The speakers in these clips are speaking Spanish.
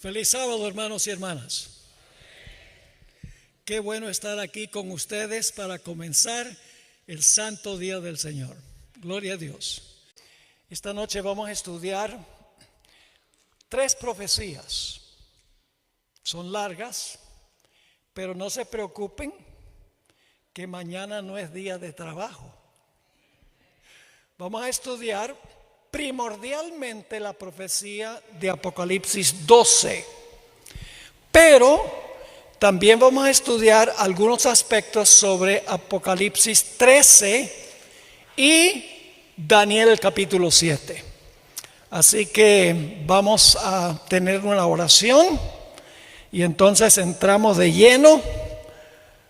Feliz sábado, hermanos y hermanas. Qué bueno estar aquí con ustedes para comenzar el santo día del Señor. Gloria a Dios. Esta noche vamos a estudiar 3 profecías. Son largas, pero no se preocupen que mañana no es día de trabajo. Vamos a estudiar primordialmente la profecía de Apocalipsis 12, pero también vamos a estudiar algunos aspectos sobre Apocalipsis 13 y Daniel el capítulo 7. Así que vamos a tener una oración y entonces entramos de lleno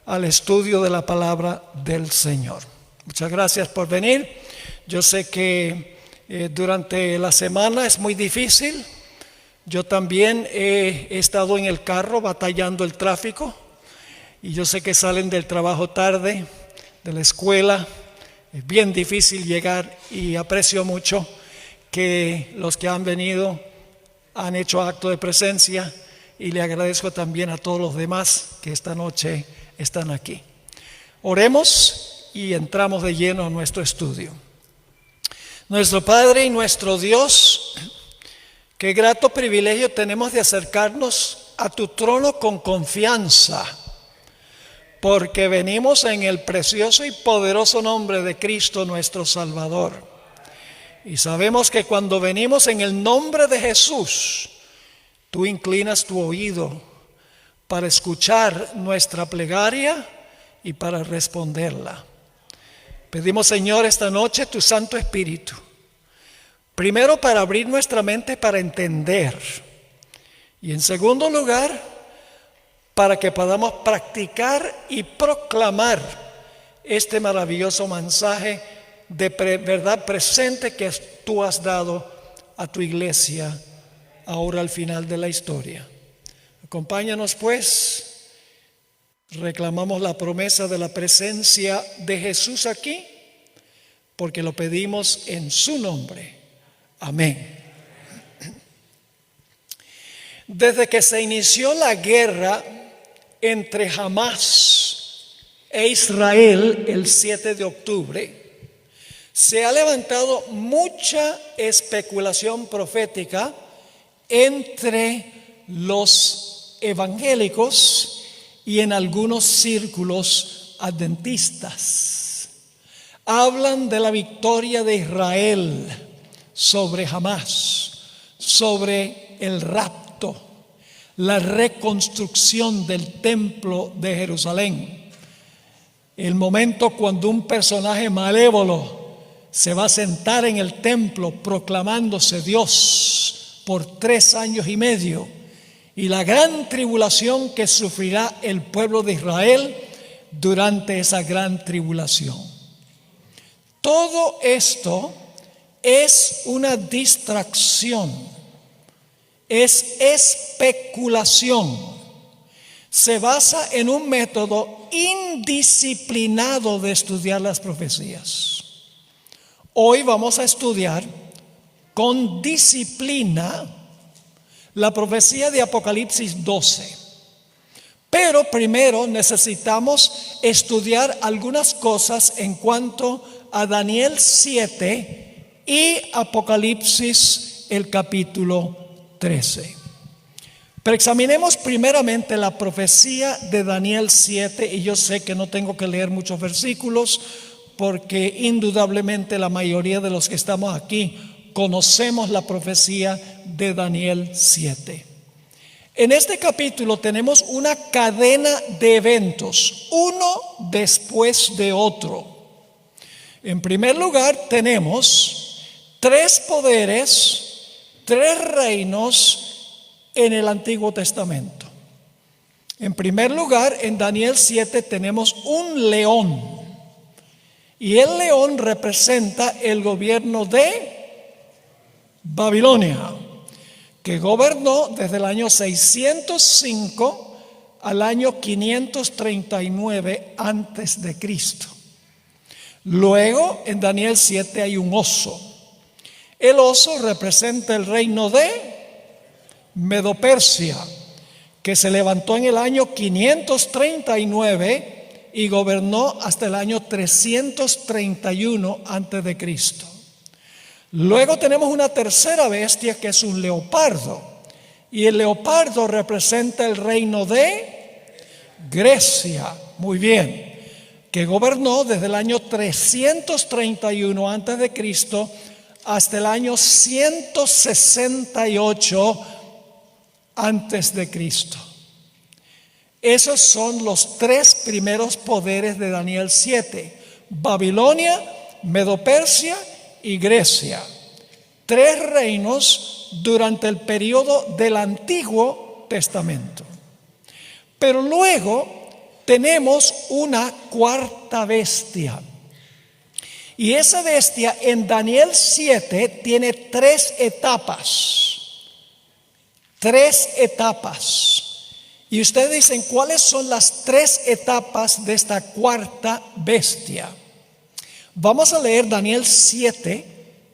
al estudio de la palabra del Señor. Muchas gracias por venir. Yo sé que durante la semana es muy difícil. Yo también he estado en el carro batallando el tráfico y yo sé que salen del trabajo tarde, de la escuela. Es bien difícil llegar y aprecio mucho que los que han venido han hecho acto de presencia y le agradezco también a todos los demás que esta noche están aquí. Oremos y entramos de lleno a nuestro estudio. Nuestro Padre y nuestro Dios, qué grato privilegio tenemos de acercarnos a tu trono con confianza, porque venimos en el precioso y poderoso nombre de Cristo nuestro Salvador. Y sabemos que cuando venimos en el nombre de Jesús, tú inclinas tu oído para escuchar nuestra plegaria y para responderla. Pedimos, Señor, esta noche tu Santo Espíritu, primero para abrir nuestra mente para entender y en segundo lugar para que podamos practicar y proclamar este maravilloso mensaje de verdad presente que tú has dado a tu iglesia ahora al final de la historia. Acompáñanos pues. Reclamamos la promesa de la presencia de Jesús aquí, porque lo pedimos en su nombre. Amén. Desde que se inició la guerra entre Hamás e Israel el 7 de octubre, se ha levantado mucha especulación profética entre los evangélicos y en algunos círculos adventistas. Hablan de la victoria de Israel sobre Hamás, sobre el rapto, la reconstrucción del templo de Jerusalén, el momento cuando un personaje malévolo se va a sentar en el templo proclamándose Dios por 3 años y medio, y la gran tribulación que sufrirá el pueblo de Israel durante esa gran tribulación. Todo esto es una distracción, es especulación. Se basa en un método indisciplinado de estudiar las profecías. Hoy vamos a estudiar con disciplina la profecía de Apocalipsis 12. Pero primero necesitamos estudiar algunas cosas en cuanto a Daniel 7 y Apocalipsis el capítulo 13. Pero examinemos primeramente la profecía de Daniel 7, y yo sé que no tengo que leer muchos versículos porque indudablemente la mayoría de los que estamos aquí conocemos la profecía de Daniel 7. En este capítulo tenemos una cadena de eventos, uno después de otro. En primer lugar tenemos 3 poderes, 3 reinos en el Antiguo Testamento. En primer lugar, en Daniel 7 tenemos un león, y el león representa el gobierno de Babilonia, que gobernó desde el año 605 al año 539 antes de Cristo. Luego en Daniel 7 hay un oso. El oso representa el reino de Medo-Persia, que se levantó en el año 539 y gobernó hasta el año 331 antes de Cristo. Luego tenemos una tercera bestia que es un leopardo, y el leopardo representa el reino de Grecia, muy bien, que gobernó desde el año 331 antes de Cristo hasta el año 168 antes de Cristo. Esos son los tres primeros poderes de Daniel 7: Babilonia, Medo-Persia y Grecia. Tres reinos durante el periodo del Antiguo Testamento. Pero luego tenemos una cuarta bestia. Y esa bestia en Daniel 7 tiene tres etapas. Tres etapas. Y ustedes dicen, ¿cuáles son las tres etapas de esta cuarta bestia? Vamos a leer Daniel 7,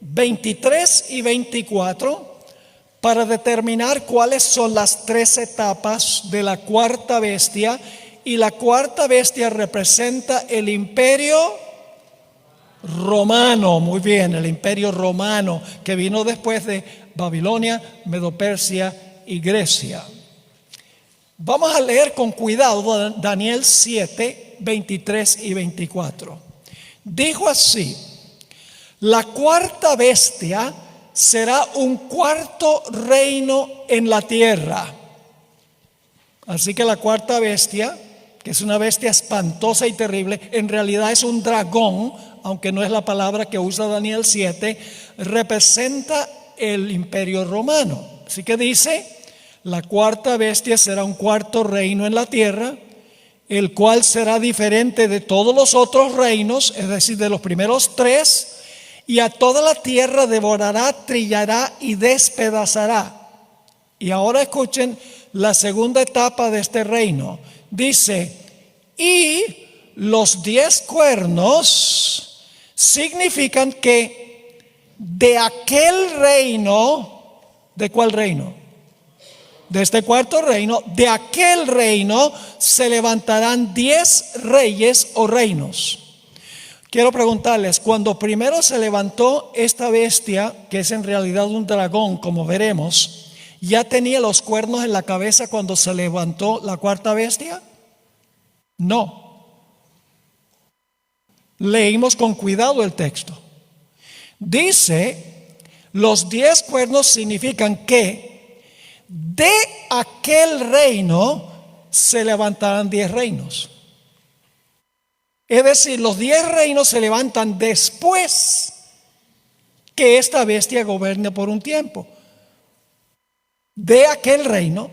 23 y 24 para determinar cuáles son las tres etapas de la cuarta bestia. Y la cuarta bestia representa el imperio romano. Muy bien, el imperio romano que vino después de Babilonia, Medo-Persia y Grecia. Vamos a leer con cuidado Daniel 7, 23 y 24. Dijo así: la cuarta bestia será un cuarto reino en la tierra. Así que la cuarta bestia, que es una bestia espantosa y terrible, en realidad es un dragón, aunque no es la palabra que usa Daniel 7, representa el imperio romano. Así que dice: la cuarta bestia será un cuarto reino en la tierra, el cual será diferente de todos los otros reinos, es decir, de los primeros tres, y a toda la tierra devorará, trillará y despedazará. Y ahora escuchen la segunda etapa de este reino. Dice: y los 10 cuernos significan que de aquel reino, ¿de cuál reino? De este cuarto reino, de aquel reino se levantarán 10 reyes o reinos. Quiero preguntarles, cuando primero se levantó esta bestia, que es en realidad un dragón, como veremos, ¿ya tenía los cuernos en la cabeza cuando se levantó la cuarta bestia? No. Leímos con cuidado el texto. Dice: los 10 cuernos significan que de aquel reino se levantarán 10 reinos. Es decir, los 10 reinos se levantan después que esta bestia gobierne por un tiempo. De aquel reino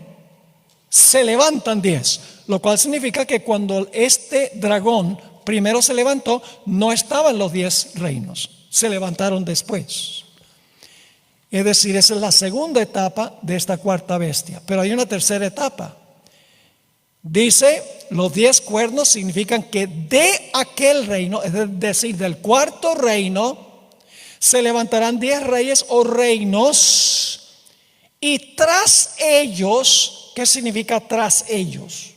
se levantan 10, lo cual significa que cuando este dragón primero se levantó, no estaban los 10 reinos, se levantaron después. Es decir, esa es la segunda etapa de esta cuarta bestia. Pero hay una tercera etapa. Dice: los 10 cuernos significan que de aquel reino, es decir, del cuarto reino, se levantarán 10 reyes o reinos, y tras ellos, ¿qué significa tras ellos?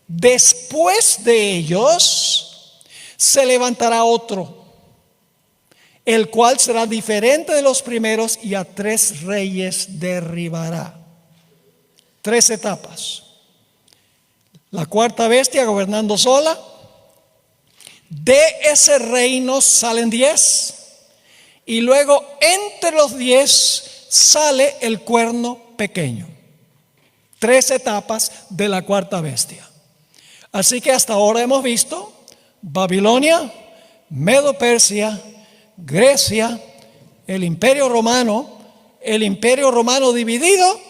Después de ellos se levantará otro, el cual será diferente de los primeros, y a 3 reyes derribará. 3 etapas. La cuarta bestia gobernando sola. De ese reino salen 10. Y luego entre los 10 sale el cuerno pequeño. 3 etapas de la cuarta bestia. Así que hasta ahora hemos visto Babilonia, Medo-Persia, Grecia, el imperio romano dividido,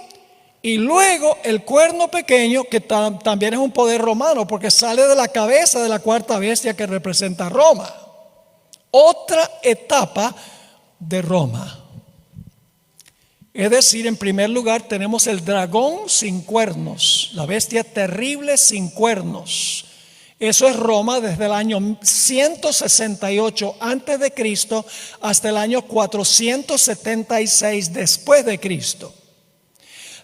y luego el cuerno pequeño, que también es un poder romano porque sale de la cabeza de la cuarta bestia que representa Roma. Otra etapa de Roma. Es decir, en primer lugar tenemos el dragón sin cuernos, la bestia terrible sin cuernos. Eso es Roma desde el año 168 antes de Cristo hasta el año 476 después de Cristo.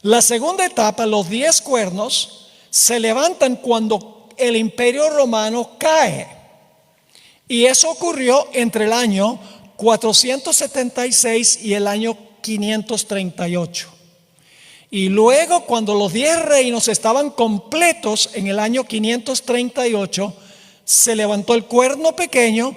La segunda etapa, los 10 cuernos, se levantan cuando el Imperio Romano cae. Y eso ocurrió entre el año 476 y el año 538. Y luego, cuando los 10 reinos estaban completos en el año 538, se levantó el cuerno pequeño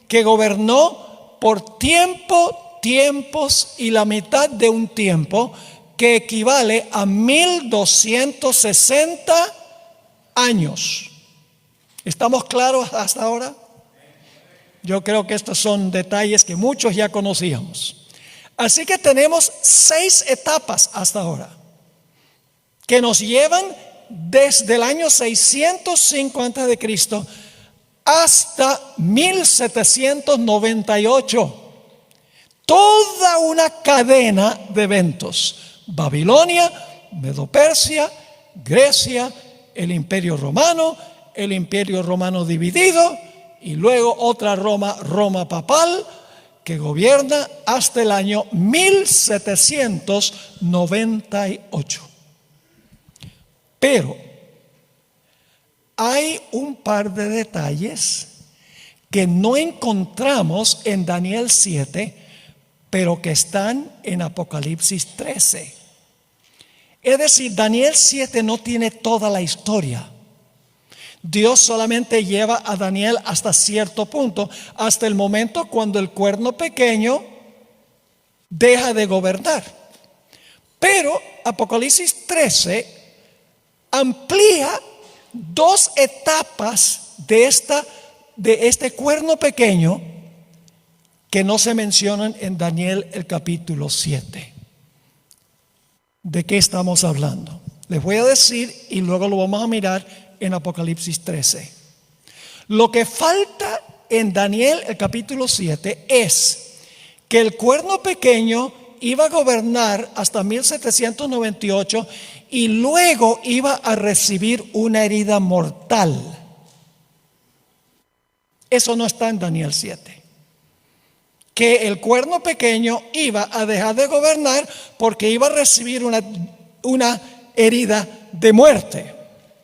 que gobernó por tiempos y la mitad de un tiempo, que equivale a 1260 años. ¿Estamos claros hasta ahora? Yo creo que estos son detalles que muchos ya conocíamos. Así que tenemos 6 etapas hasta ahora, que nos llevan desde el año 605 a.C. hasta 1798. Toda una cadena de eventos. Babilonia, Medo-Persia, Grecia, el Imperio Romano dividido, y luego otra Roma papal, que gobierna hasta el año 1798. Pero hay un par de detalles que no encontramos en Daniel 7, pero que están en Apocalipsis 13. Es decir, Daniel 7 no tiene toda la historia. Dios solamente lleva a Daniel hasta cierto punto, hasta el momento cuando el cuerno pequeño deja de gobernar. Pero Apocalipsis 13 amplía 2 etapas de este cuerno pequeño que no se mencionan en Daniel el capítulo 7. ¿De qué estamos hablando? Les voy a decir y luego lo vamos a mirar en Apocalipsis 13. Lo que falta en Daniel el capítulo 7 es que el cuerno pequeño iba a gobernar hasta 1798 y luego iba a recibir una herida mortal. Eso no está en Daniel 7. Que el cuerno pequeño iba a dejar de gobernar porque iba a recibir una herida de muerte.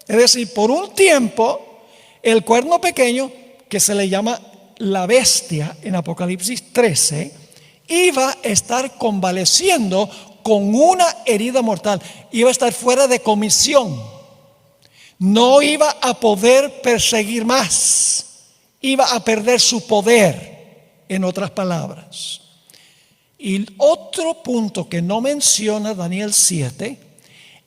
Es decir, por un tiempo, el cuerno pequeño, que se le llama la bestia en Apocalipsis 13, iba a estar convaleciendo con una herida mortal. Iba a estar fuera de comisión. No iba a poder perseguir más. Iba a perder su poder, en otras palabras. Y otro punto que no menciona Daniel 7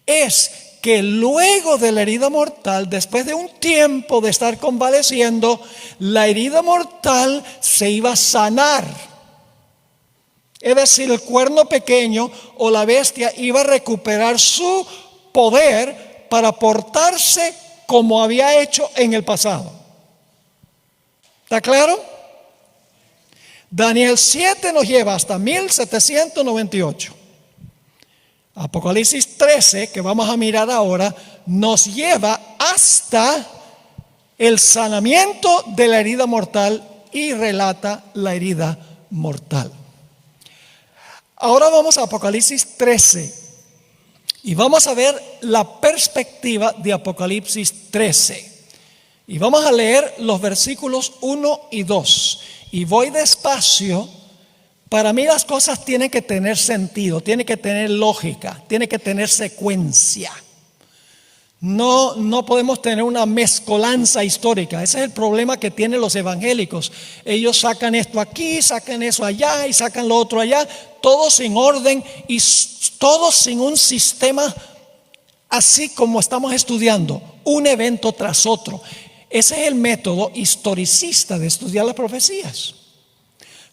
es que luego de la herida mortal, después de un tiempo de estar convaleciendo, la herida mortal se iba a sanar. Es decir, el cuerno pequeño o la bestia iba a recuperar su poder para portarse como había hecho en el pasado. ¿Está claro? Daniel 7 nos lleva hasta 1798. Apocalipsis 13, que vamos a mirar ahora, nos lleva hasta el sanamiento de la herida mortal y relata la herida mortal. Ahora vamos a Apocalipsis 13 y vamos a ver la perspectiva de Apocalipsis 13. Y vamos a leer los versículos 1 y 2. Y voy despacio. Para mí las cosas tienen que tener sentido, tienen que tener lógica, tienen que tener secuencia. No podemos tener una mezcolanza histórica. Ese es el problema que tienen los evangélicos. Ellos sacan esto aquí, sacan eso allá y sacan lo otro allá, todo sin orden y todo sin un sistema, así como estamos estudiando, un evento tras otro. Ese es el método historicista de estudiar las profecías.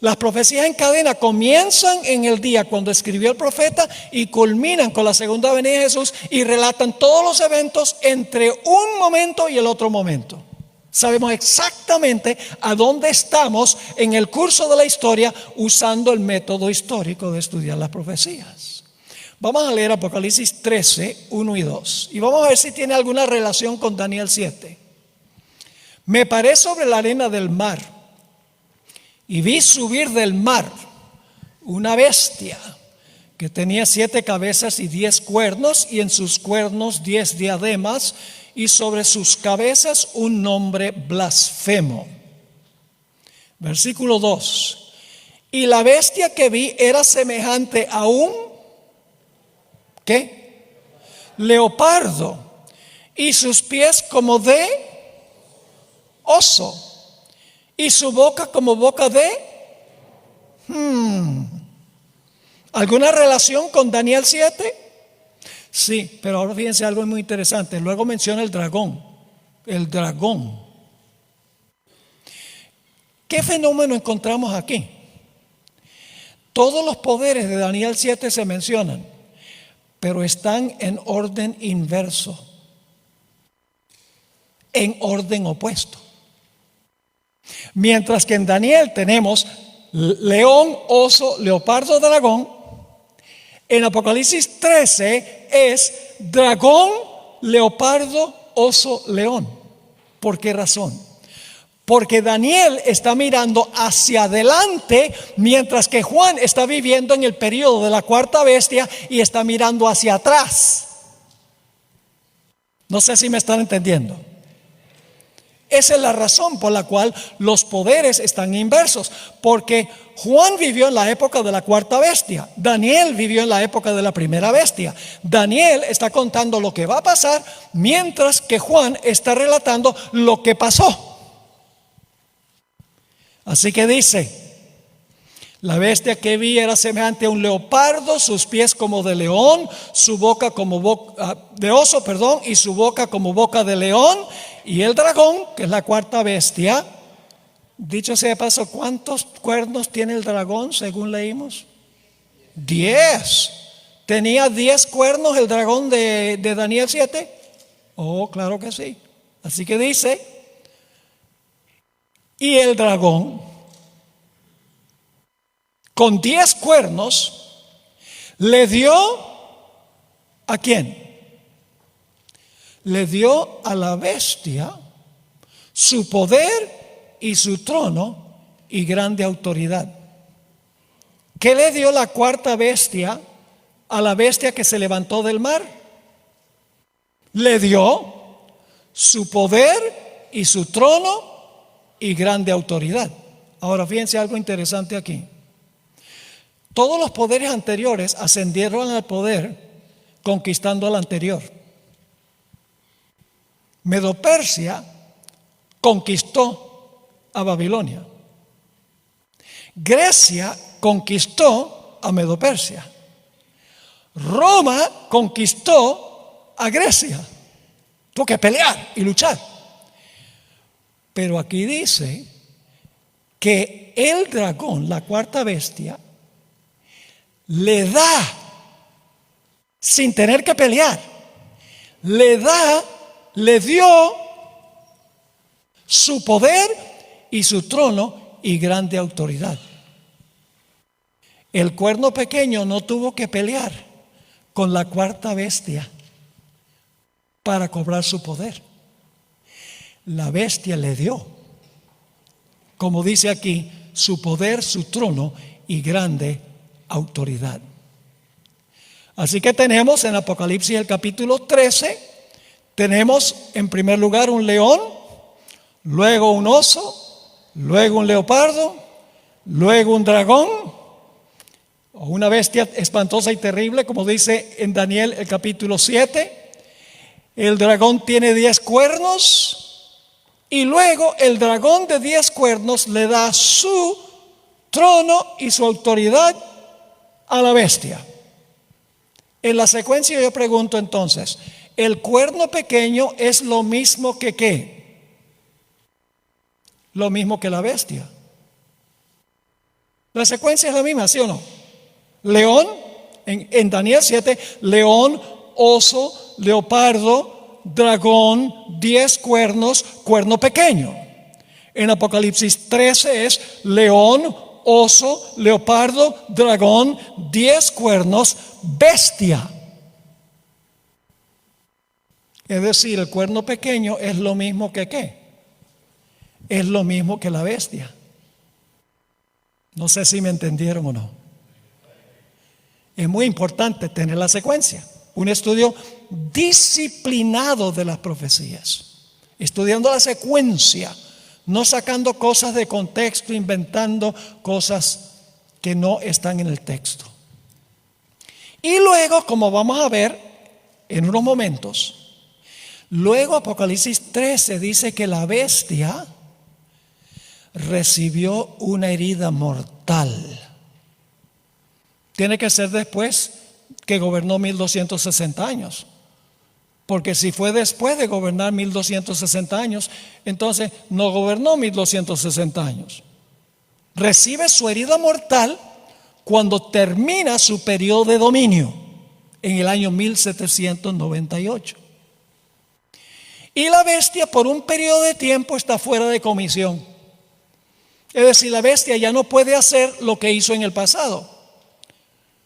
Las profecías en cadena comienzan en el día cuando escribió el profeta y culminan con la segunda venida de Jesús y relatan todos los eventos entre un momento y el otro momento. Sabemos exactamente a dónde estamos en el curso de la historia usando el método histórico de estudiar las profecías. Vamos a leer Apocalipsis 13, 1 y 2 y vamos a ver si tiene alguna relación con Daniel 7. Me paré sobre la arena del mar y vi subir del mar una bestia que tenía 7 cabezas y 10 cuernos, y en sus cuernos 10 diademas, y sobre sus cabezas un nombre blasfemo. Versículo 2. Y la bestia que vi era semejante a un, ¿qué? Leopardo, y sus pies como de oso, y su boca como boca de ¿alguna relación con Daniel 7? Sí, pero ahora fíjense algo muy interesante. Luego menciona el dragón. El dragón. ¿Qué fenómeno encontramos aquí? Todos los poderes de Daniel 7 se mencionan, pero están en orden inverso, en orden opuesto. Mientras que en Daniel tenemos león, oso, leopardo, dragón, en Apocalipsis 13 es dragón, leopardo, oso, león. ¿Por qué razón? Porque Daniel está mirando hacia adelante, mientras que Juan está viviendo en el periodo de la cuarta bestia y está mirando hacia atrás. No sé si me están entendiendo. Esa es la razón por la cual los poderes están inversos, porque Juan vivió en la época de la cuarta bestia, Daniel vivió en la época de la primera bestia. Daniel está contando lo que va a pasar, mientras que Juan está relatando lo que pasó. Así que dice: la bestia que vi era semejante a un leopardo, sus pies como de león, su boca como boca de oso, y su boca como boca de león. Y el dragón, que es la cuarta bestia, dicho sea de paso, ¿cuántos cuernos tiene el dragón según leímos? 10. ¿Tenía 10 cuernos el dragón de Daniel 7? Oh, claro que sí. Así que dice: y el dragón, con 10 cuernos, le dio ¿a quién? Le dio a la bestia su poder y su trono y grande autoridad. ¿Qué le dio la cuarta bestia a la bestia que se levantó del mar? Le dio su poder y su trono y grande autoridad. Ahora fíjense algo interesante aquí. Todos los poderes anteriores ascendieron al poder conquistando al anterior. Medo-Persia conquistó a Babilonia. Grecia conquistó a Medo-Persia. Roma conquistó a Grecia. Tuvo que pelear y luchar. Pero aquí dice que el dragón, la cuarta bestia, le da, sin tener que pelear, le dio su poder y su trono y grande autoridad. El cuerno pequeño no tuvo que pelear con la cuarta bestia para cobrar su poder. La bestia le dio, como dice aquí, su poder, su trono y grande autoridad. Así que tenemos en Apocalipsis el capítulo 13, tenemos en primer lugar un león, luego un oso, luego un leopardo, luego un dragón, o una bestia espantosa y terrible, como dice en Daniel el capítulo 7. El dragón tiene 10 cuernos, y luego el dragón de 10 cuernos le da su trono y su autoridad a la bestia. En la secuencia yo pregunto entonces, ¿el cuerno pequeño es lo mismo que qué? Lo mismo que la bestia. La secuencia es la misma, ¿sí o no? León, en Daniel 7, león, oso, leopardo, dragón, 10 cuernos, cuerno pequeño. En Apocalipsis 13 es león, oso, leopardo, dragón, 10 cuernos, bestia. Es decir, el cuerno pequeño es lo mismo que ¿qué? Es lo mismo que la bestia. No sé si me entendieron o no. Es muy importante tener la secuencia. Un estudio disciplinado de las profecías. Estudiando la secuencia, no sacando cosas de contexto, inventando cosas que no están en el texto. Y luego, como vamos a ver en unos momentos, luego Apocalipsis 13 dice que la bestia recibió una herida mortal. Tiene que ser después que gobernó 1260 años. Porque si fue después de gobernar 1260 años, entonces no gobernó 1260 años. Recibe su herida mortal cuando termina su periodo de dominio en el año 1798. Y la bestia por un periodo de tiempo está fuera de comisión. Es decir, la bestia ya no puede hacer lo que hizo en el pasado.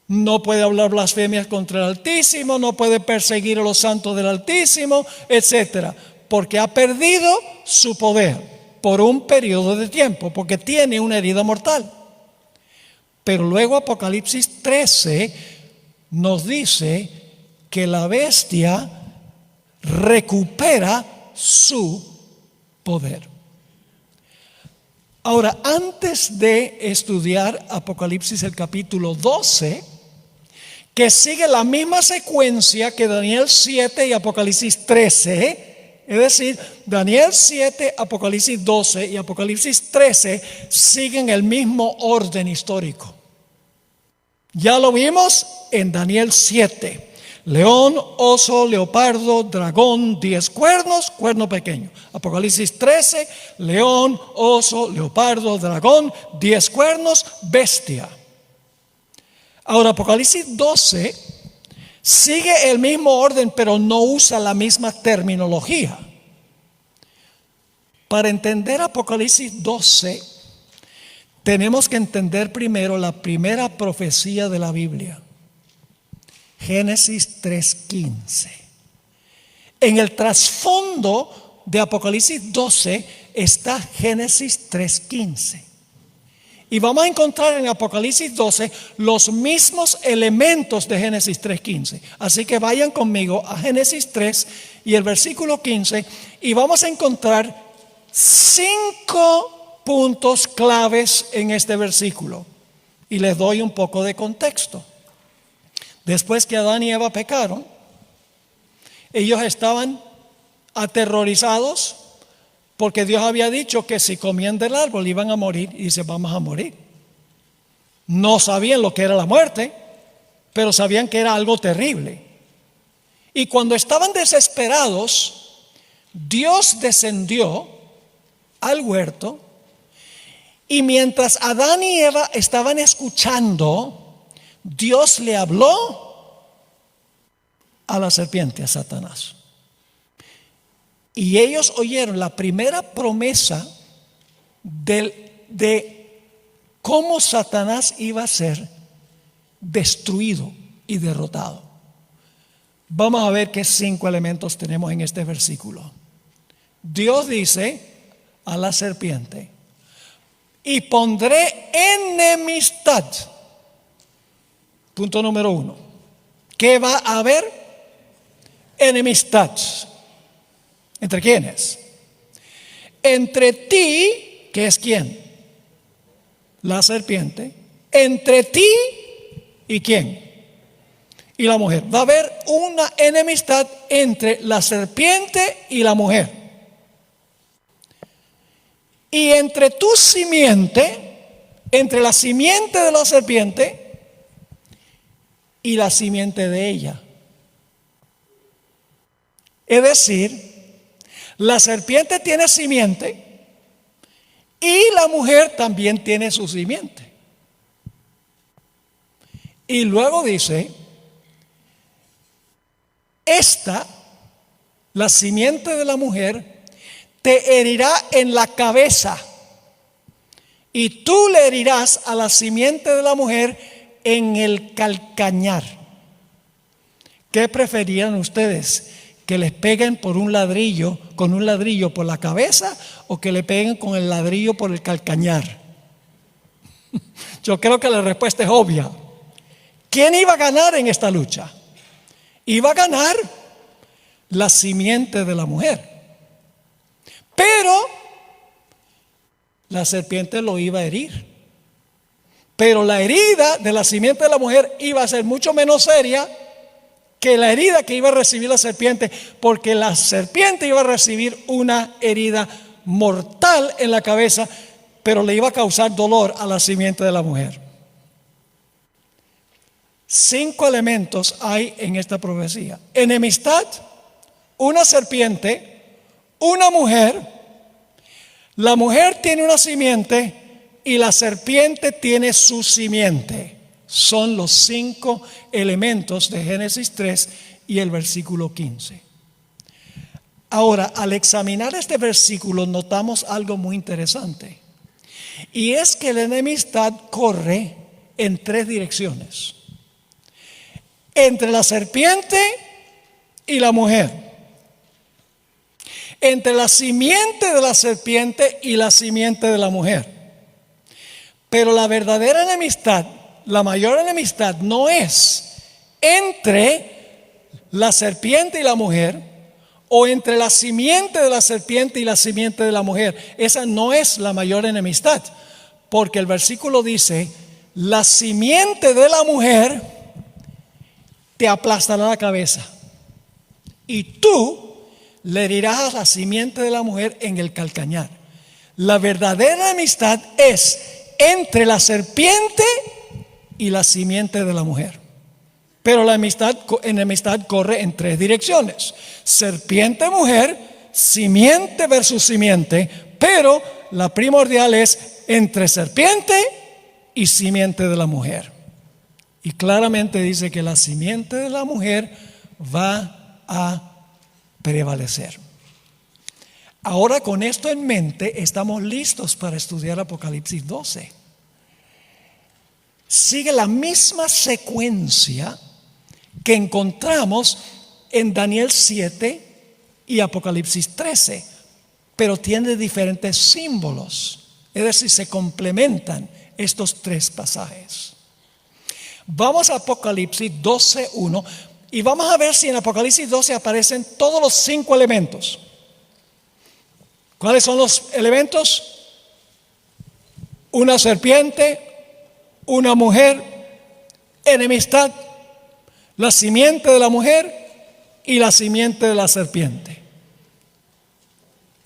No puede hablar blasfemias contra el Altísimo, no puede perseguir a los santos del Altísimo, etcétera, porque ha perdido su poder por un periodo de tiempo, porque tiene una herida mortal. Pero luego Apocalipsis 13 nos dice que la bestia recupera su poder. Ahora, antes de estudiar Apocalipsis el capítulo 12, que sigue la misma secuencia que Daniel 7 y Apocalipsis 13, es decir, Daniel 7, Apocalipsis 12 y Apocalipsis 13 siguen el mismo orden histórico. Ya lo vimos en Daniel 7. León, oso, leopardo, dragón, 10 cuernos, cuerno pequeño. Apocalipsis 13, león, oso, leopardo, dragón, 10 cuernos, bestia. Ahora, Apocalipsis 12 sigue el mismo orden, pero no usa la misma terminología. Para entender Apocalipsis 12, tenemos que entender primero la primera profecía de la Biblia. Génesis 3:15. En el trasfondo de Apocalipsis 12 está Génesis 3:15. Y vamos a encontrar en Apocalipsis 12 los mismos elementos de Génesis 3:15. Así que vayan conmigo a Génesis 3 y el versículo 15 y vamos a encontrar 5 puntos claves en este versículo. Y les doy un poco de contexto. Después que Adán y Eva pecaron, ellos estaban aterrorizados porque Dios había dicho que si comían del árbol iban a morir, y dice, vamos a morir. No sabían lo que era la muerte, pero sabían que era algo terrible. Y cuando estaban desesperados, Dios descendió al huerto, y mientras Adán y Eva estaban escuchando, Dios le habló a la serpiente, a Satanás. Y ellos oyeron la primera promesa de cómo Satanás iba a ser destruido y derrotado. Vamos a ver qué 5 elementos tenemos en este versículo. Dios dice a la serpiente, y pondré enemistad. Punto número 1. ¿Qué va a haber? Enemistad. ¿Entre quiénes? Entre ti, que es quién, la serpiente, entre ti y quién, y la mujer. Va a haber una enemistad entre la serpiente y la mujer. Y entre tu simiente, entre la simiente de la serpiente y la simiente de ella. Es decir, la serpiente tiene simiente y la mujer también tiene su simiente. Y luego dice, la simiente de la mujer, te herirá en la cabeza y tú le herirás a la simiente de la mujer en el calcañar. ¿Qué preferían ustedes? ¿Que les peguen con un ladrillo por la cabeza o que le peguen con el ladrillo por el calcañar? Yo creo que la respuesta es obvia. ¿Quién iba a ganar en esta lucha? Iba a ganar la simiente de la mujer. Pero la serpiente lo iba a herir. Pero la herida de la simiente de la mujer iba a ser mucho menos seria que la herida que iba a recibir la serpiente, porque la serpiente iba a recibir una herida mortal en la cabeza, pero le iba a causar dolor a la simiente de la mujer. 5 elementos hay en esta profecía: enemistad, una serpiente, una mujer, la mujer tiene una simiente y la serpiente tiene su simiente. Son los 5 elementos de Génesis 3 y el versículo 15. Ahora, al examinar este versículo notamos algo muy interesante, y es que la enemistad corre en 3 direcciones: entre la serpiente y la mujer, entre la simiente de la serpiente y la simiente de la mujer. Pero la verdadera enemistad, la mayor enemistad, no es entre la serpiente y la mujer, o entre la simiente de la serpiente y la simiente de la mujer. Esa no es la mayor enemistad, porque el versículo dice: la simiente de la mujer te aplastará la cabeza, y tú le herirás a la simiente de la mujer en el calcañar. La verdadera enemistad es entre la serpiente y la simiente de la mujer. Pero la enemistad corre en 3 direcciones: serpiente, mujer, simiente versus simiente. Pero la primordial es entre serpiente y simiente de la mujer. Y claramente dice que la simiente de la mujer va a prevalecer. Ahora, con esto en mente, estamos listos para estudiar Apocalipsis 12. Sigue la misma secuencia que encontramos en Daniel 7 y Apocalipsis 13, pero tiene diferentes símbolos. Es decir, se complementan estos 3 pasajes. Vamos a Apocalipsis 12:1 y vamos a ver si en Apocalipsis 12 aparecen todos los 5 elementos. ¿Cuáles son los elementos? Una serpiente, una mujer, enemistad, la simiente de la mujer y la simiente de la serpiente.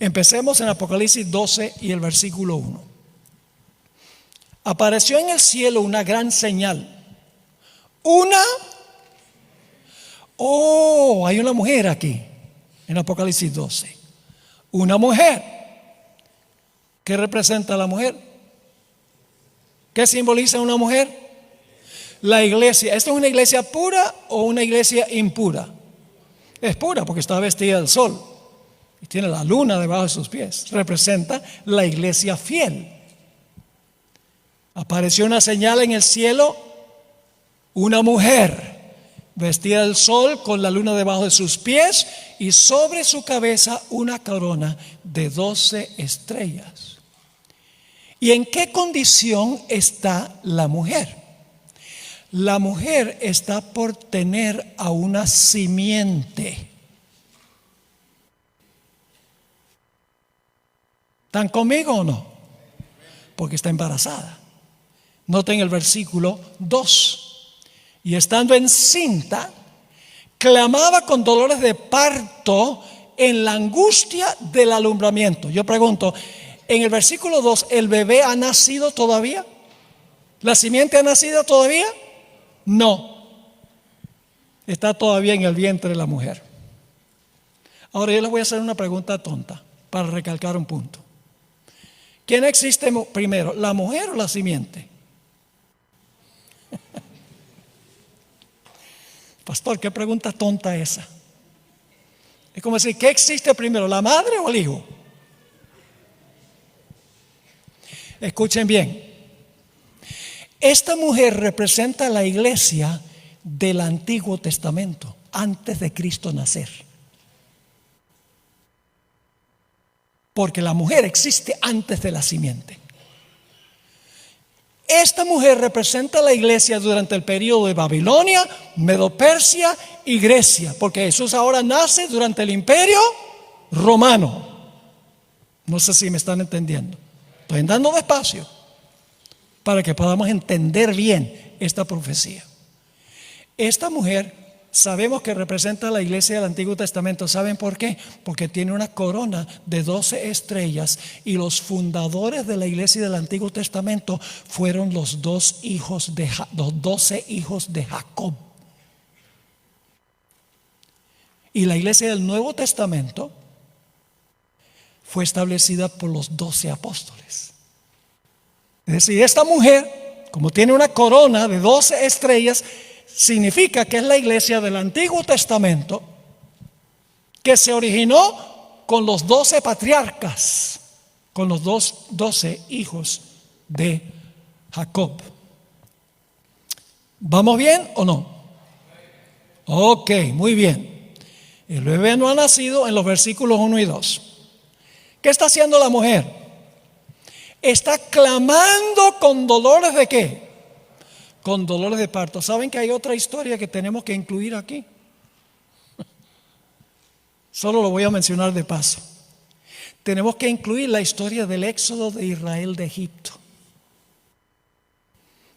Empecemos en Apocalipsis 12 y el versículo 1. Apareció en el cielo una gran señal. Hay una mujer aquí en Apocalipsis 12. Una mujer. ¿Qué representa a la mujer? ¿Qué simboliza una mujer? La iglesia. ¿Esta es una iglesia pura o una iglesia impura? Es pura porque está vestida del sol y tiene la luna debajo de sus pies. Representa la iglesia fiel. Apareció una señal en el cielo: una mujer vestida del sol con la luna debajo de sus pies y sobre su cabeza una corona de 12 estrellas. ¿Y en qué condición está la mujer? La mujer está por tener a una simiente. ¿Están conmigo o no? Porque está embarazada. Noten el versículo 2. Y estando encinta, clamaba con dolores de parto en la angustia del alumbramiento. Yo pregunto, en el versículo 2, ¿el bebé ha nacido todavía? ¿La simiente ha nacido todavía? No. Está todavía en el vientre de la mujer. Ahora yo les voy a hacer una pregunta tonta para recalcar un punto. ¿Quién existe primero, la mujer o la simiente? Pastor, ¿qué pregunta tonta esa? Es como decir, ¿qué existe primero, la madre o el hijo? Escuchen bien. Esta mujer representa la iglesia del Antiguo Testamento, antes de Cristo nacer. Porque la mujer existe antes de la simiente. Esta mujer representa a la iglesia durante el periodo de Babilonia, Medo-Persia y Grecia, porque Jesús ahora nace durante el imperio romano. No sé si me están entendiendo. Estoy andando despacio para que podamos entender bien esta profecía. Esta mujer sabemos que representa a la iglesia del Antiguo Testamento. ¿Saben por qué? Porque tiene una corona de 12 estrellas y los fundadores de la iglesia del Antiguo Testamento fueron los 12 hijos de Jacob. Y la iglesia del Nuevo Testamento fue establecida por los 12 apóstoles. Es decir, esta mujer, como tiene una corona de 12 estrellas, significa que es la iglesia del Antiguo Testamento que se originó con los 12 patriarcas, con los 12 hijos de Jacob. ¿Vamos bien o no? Ok, muy bien. El bebé no ha nacido en los versículos 1 y 2. ¿Qué está haciendo la mujer? Está clamando con dolores de ¿qué? Con dolores de parto. ¿Saben que hay otra historia que tenemos que incluir aquí? Solo lo voy a mencionar de paso. Tenemos que incluir la historia del éxodo de Israel de Egipto.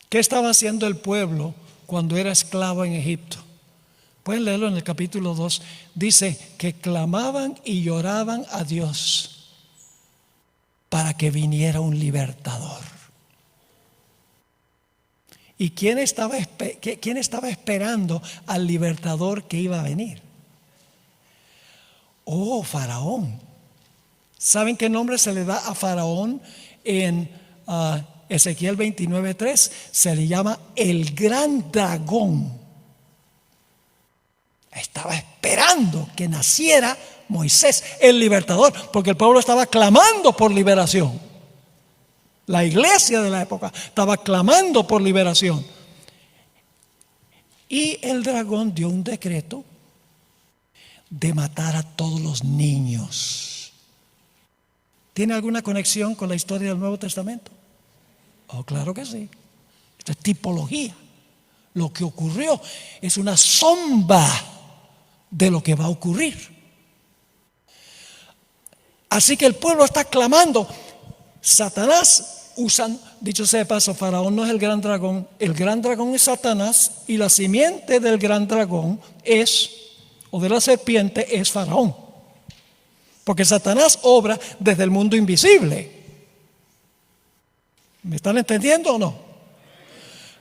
¿Qué estaba haciendo el pueblo cuando era esclavo en Egipto? Pueden leerlo en el capítulo 2. Dice que clamaban y lloraban a Dios para que viniera un libertador. ¿Y quién estaba esperando al libertador que iba a venir? Oh, Faraón. ¿Saben qué nombre se le da a Faraón en Ezequiel 29:3? Se le llama el gran dragón. Estaba esperando que naciera Moisés, el libertador, porque el pueblo estaba clamando por liberación. La iglesia de la época estaba clamando por liberación. Y el dragón dio un decreto de matar a todos los niños. ¿Tiene alguna conexión con la historia del Nuevo Testamento? Oh, claro que sí. Esto es tipología. Lo que ocurrió es una sombra de lo que va a ocurrir. Así que el pueblo está clamando. Satanás dicho sea de paso, Faraón no es el gran dragón es Satanás, y la simiente del gran dragón o de la serpiente es Faraón, porque Satanás obra desde el mundo invisible. ¿Me están entendiendo o no?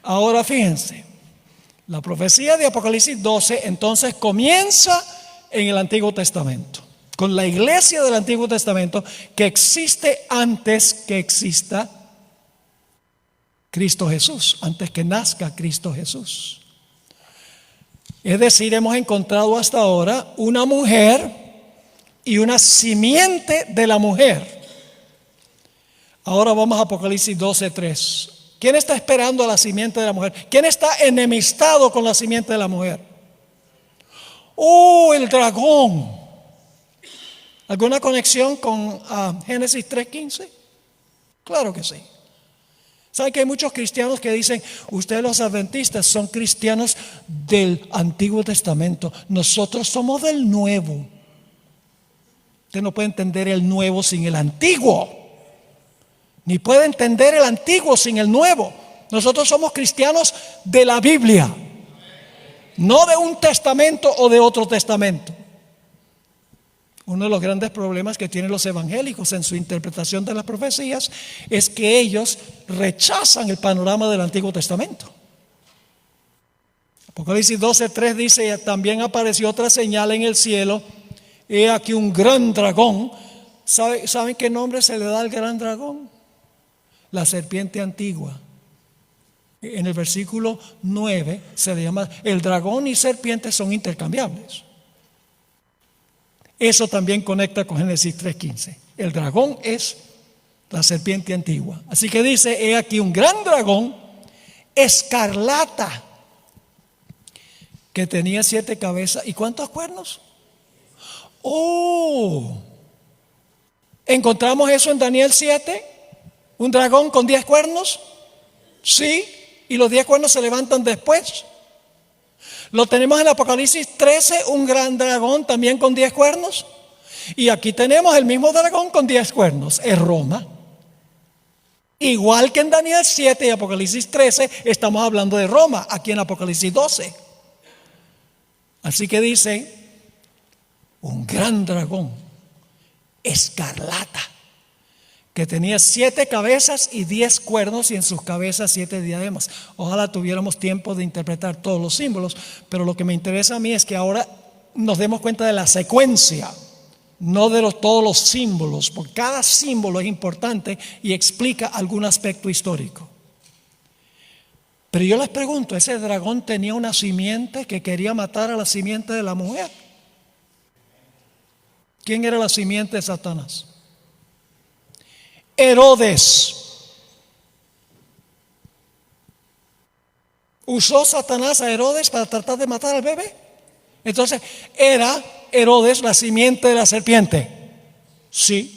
Ahora fíjense, la profecía de Apocalipsis 12 entonces comienza en el Antiguo Testamento, con la iglesia del Antiguo Testamento que existe antes que exista Cristo Jesús, antes que nazca Cristo Jesús. Es decir, hemos encontrado hasta ahora una mujer y una simiente de la mujer. Ahora vamos a Apocalipsis 12:3. ¿Quién está esperando a la simiente de la mujer? ¿Quién está enemistado con la simiente de la mujer? ¡Oh, el dragón! ¿Alguna conexión con Génesis 3:15? Claro que sí. ¿Saben que hay muchos cristianos que dicen, ustedes los adventistas son cristianos del Antiguo Testamento, nosotros somos del Nuevo? Usted no puede entender el Nuevo sin el Antiguo, ni puede entender el Antiguo sin el Nuevo. Nosotros somos cristianos de la Biblia, no de un testamento o de otro testamento. Uno de los grandes problemas que tienen los evangélicos en su interpretación de las profecías es que ellos rechazan el panorama del Antiguo Testamento. Apocalipsis 12:3 dice: también apareció otra señal en el cielo, he aquí un gran dragón. ¿Saben qué nombre se le da al gran dragón? La serpiente antigua. En el versículo 9 se le llama, el dragón y serpiente son intercambiables. Eso también conecta con Génesis 3:15. El dragón es la serpiente antigua. Así que dice, he aquí un gran dragón escarlata que tenía 7 cabezas. ¿Y cuántos cuernos? Oh, encontramos eso en Daniel 7. Un dragón con 10 cuernos. Sí, y los 10 cuernos se levantan después. Lo tenemos en Apocalipsis 13, un gran dragón también con 10 cuernos. Y aquí tenemos el mismo dragón con 10 cuernos, es Roma. Igual que en Daniel 7 y Apocalipsis 13, estamos hablando de Roma, aquí en Apocalipsis 12. Así que dice, un gran dragón, escarlata, que tenía 7 cabezas y 10 cuernos, y en sus cabezas 7 diademas. Ojalá tuviéramos tiempo de interpretar todos los símbolos, pero lo que me interesa a mí es que ahora nos demos cuenta de la secuencia, no de todos los símbolos, porque cada símbolo es importante y explica algún aspecto histórico. Pero yo les pregunto, ¿ese dragón tenía una simiente que quería matar a la simiente de la mujer? ¿Quién era la simiente de Satanás? Herodes. ¿Usó Satanás a Herodes para tratar de matar al bebé? Entonces, ¿era Herodes la simiente de la serpiente? Sí.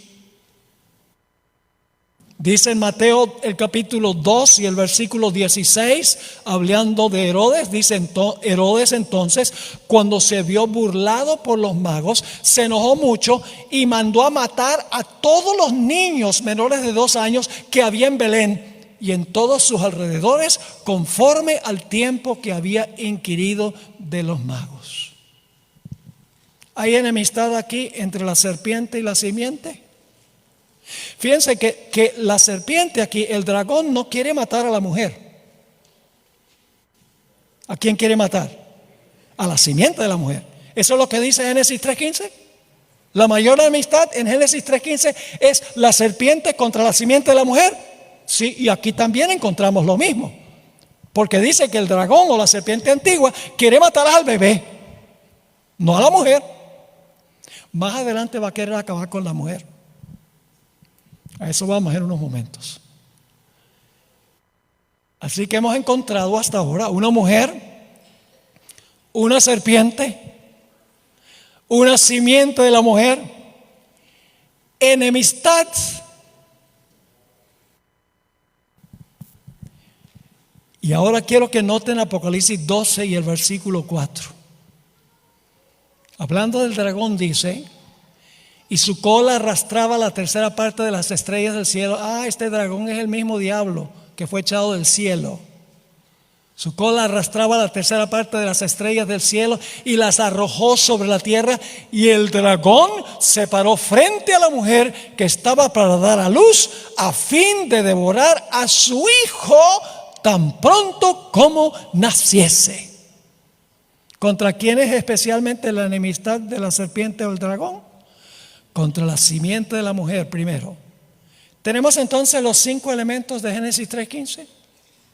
Dice en Mateo el capítulo 2 y el versículo 16, hablando de Herodes, dice Herodes entonces, cuando se vio burlado por los magos, se enojó mucho y mandó a matar a todos los niños menores de 2 años que había en Belén y en todos sus alrededores, conforme al tiempo que había inquirido de los magos. ¿Hay enemistad aquí entre la serpiente y la simiente? Fíjense que la serpiente aquí, el dragón, no quiere matar a la mujer. ¿A quién quiere matar? A la simiente de la mujer. Eso es lo que dice Génesis 3:15. La mayor enemistad en Génesis 3:15 es la serpiente contra la simiente de la mujer. Sí, y aquí también encontramos lo mismo. Porque dice que el dragón o la serpiente antigua quiere matar al bebé, no a la mujer. Más adelante va a querer acabar con la mujer. A eso vamos en unos momentos. Así que hemos encontrado hasta ahora una mujer, una serpiente, una simiente de la mujer, enemistad. Y ahora quiero que noten Apocalipsis 12 y el versículo 4. Hablando del dragón dice, y su cola arrastraba la tercera parte de las estrellas del cielo. Este dragón es el mismo diablo que fue echado del cielo. Su cola arrastraba la tercera parte de las estrellas del cielo y las arrojó sobre la tierra. Y el dragón se paró frente a la mujer que estaba para dar a luz, a fin de devorar a su hijo tan pronto como naciese. ¿Contra quién es especialmente la enemistad de la serpiente o el dragón? Contra la simiente de la mujer primero. Tenemos entonces los 5 elementos de Génesis 3:15.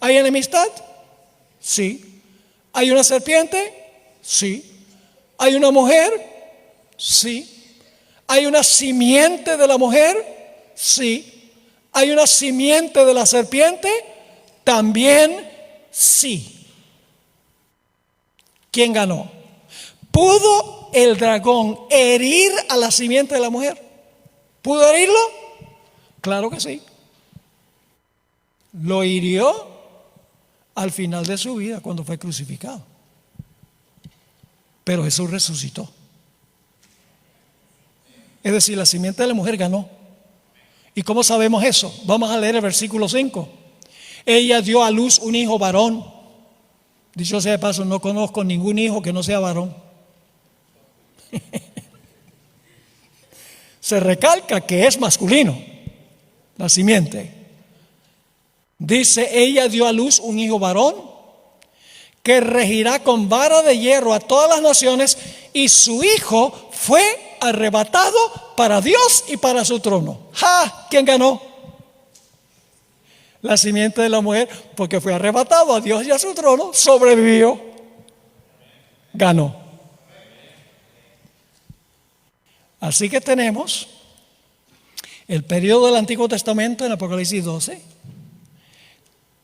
¿Hay enemistad? Sí. ¿Hay una serpiente? Sí. ¿Hay una mujer? Sí. ¿Hay una simiente de la mujer? Sí. ¿Hay una simiente de la serpiente? También sí. ¿Quién ganó? ¿Pudo el dragón herir a la simiente de la mujer? ¿Pudo herirlo? Claro que sí. Lo hirió al final de su vida cuando fue crucificado. Pero Jesús resucitó. Es decir, la simiente de la mujer ganó. ¿Y cómo sabemos eso? Vamos a leer el versículo 5. Ella dio a luz un hijo varón. Dicho sea de paso, no conozco ningún hijo que no sea varón. Se recalca que es masculino, la simiente. Dice, ella dio a luz un hijo varón que regirá con vara de hierro a todas las naciones, y su hijo fue arrebatado para Dios y para su trono. ¿Quién ganó? La simiente de la mujer, porque fue arrebatado a Dios y a su trono, sobrevivió, ganó. Así que tenemos el periodo del Antiguo Testamento en Apocalipsis 12.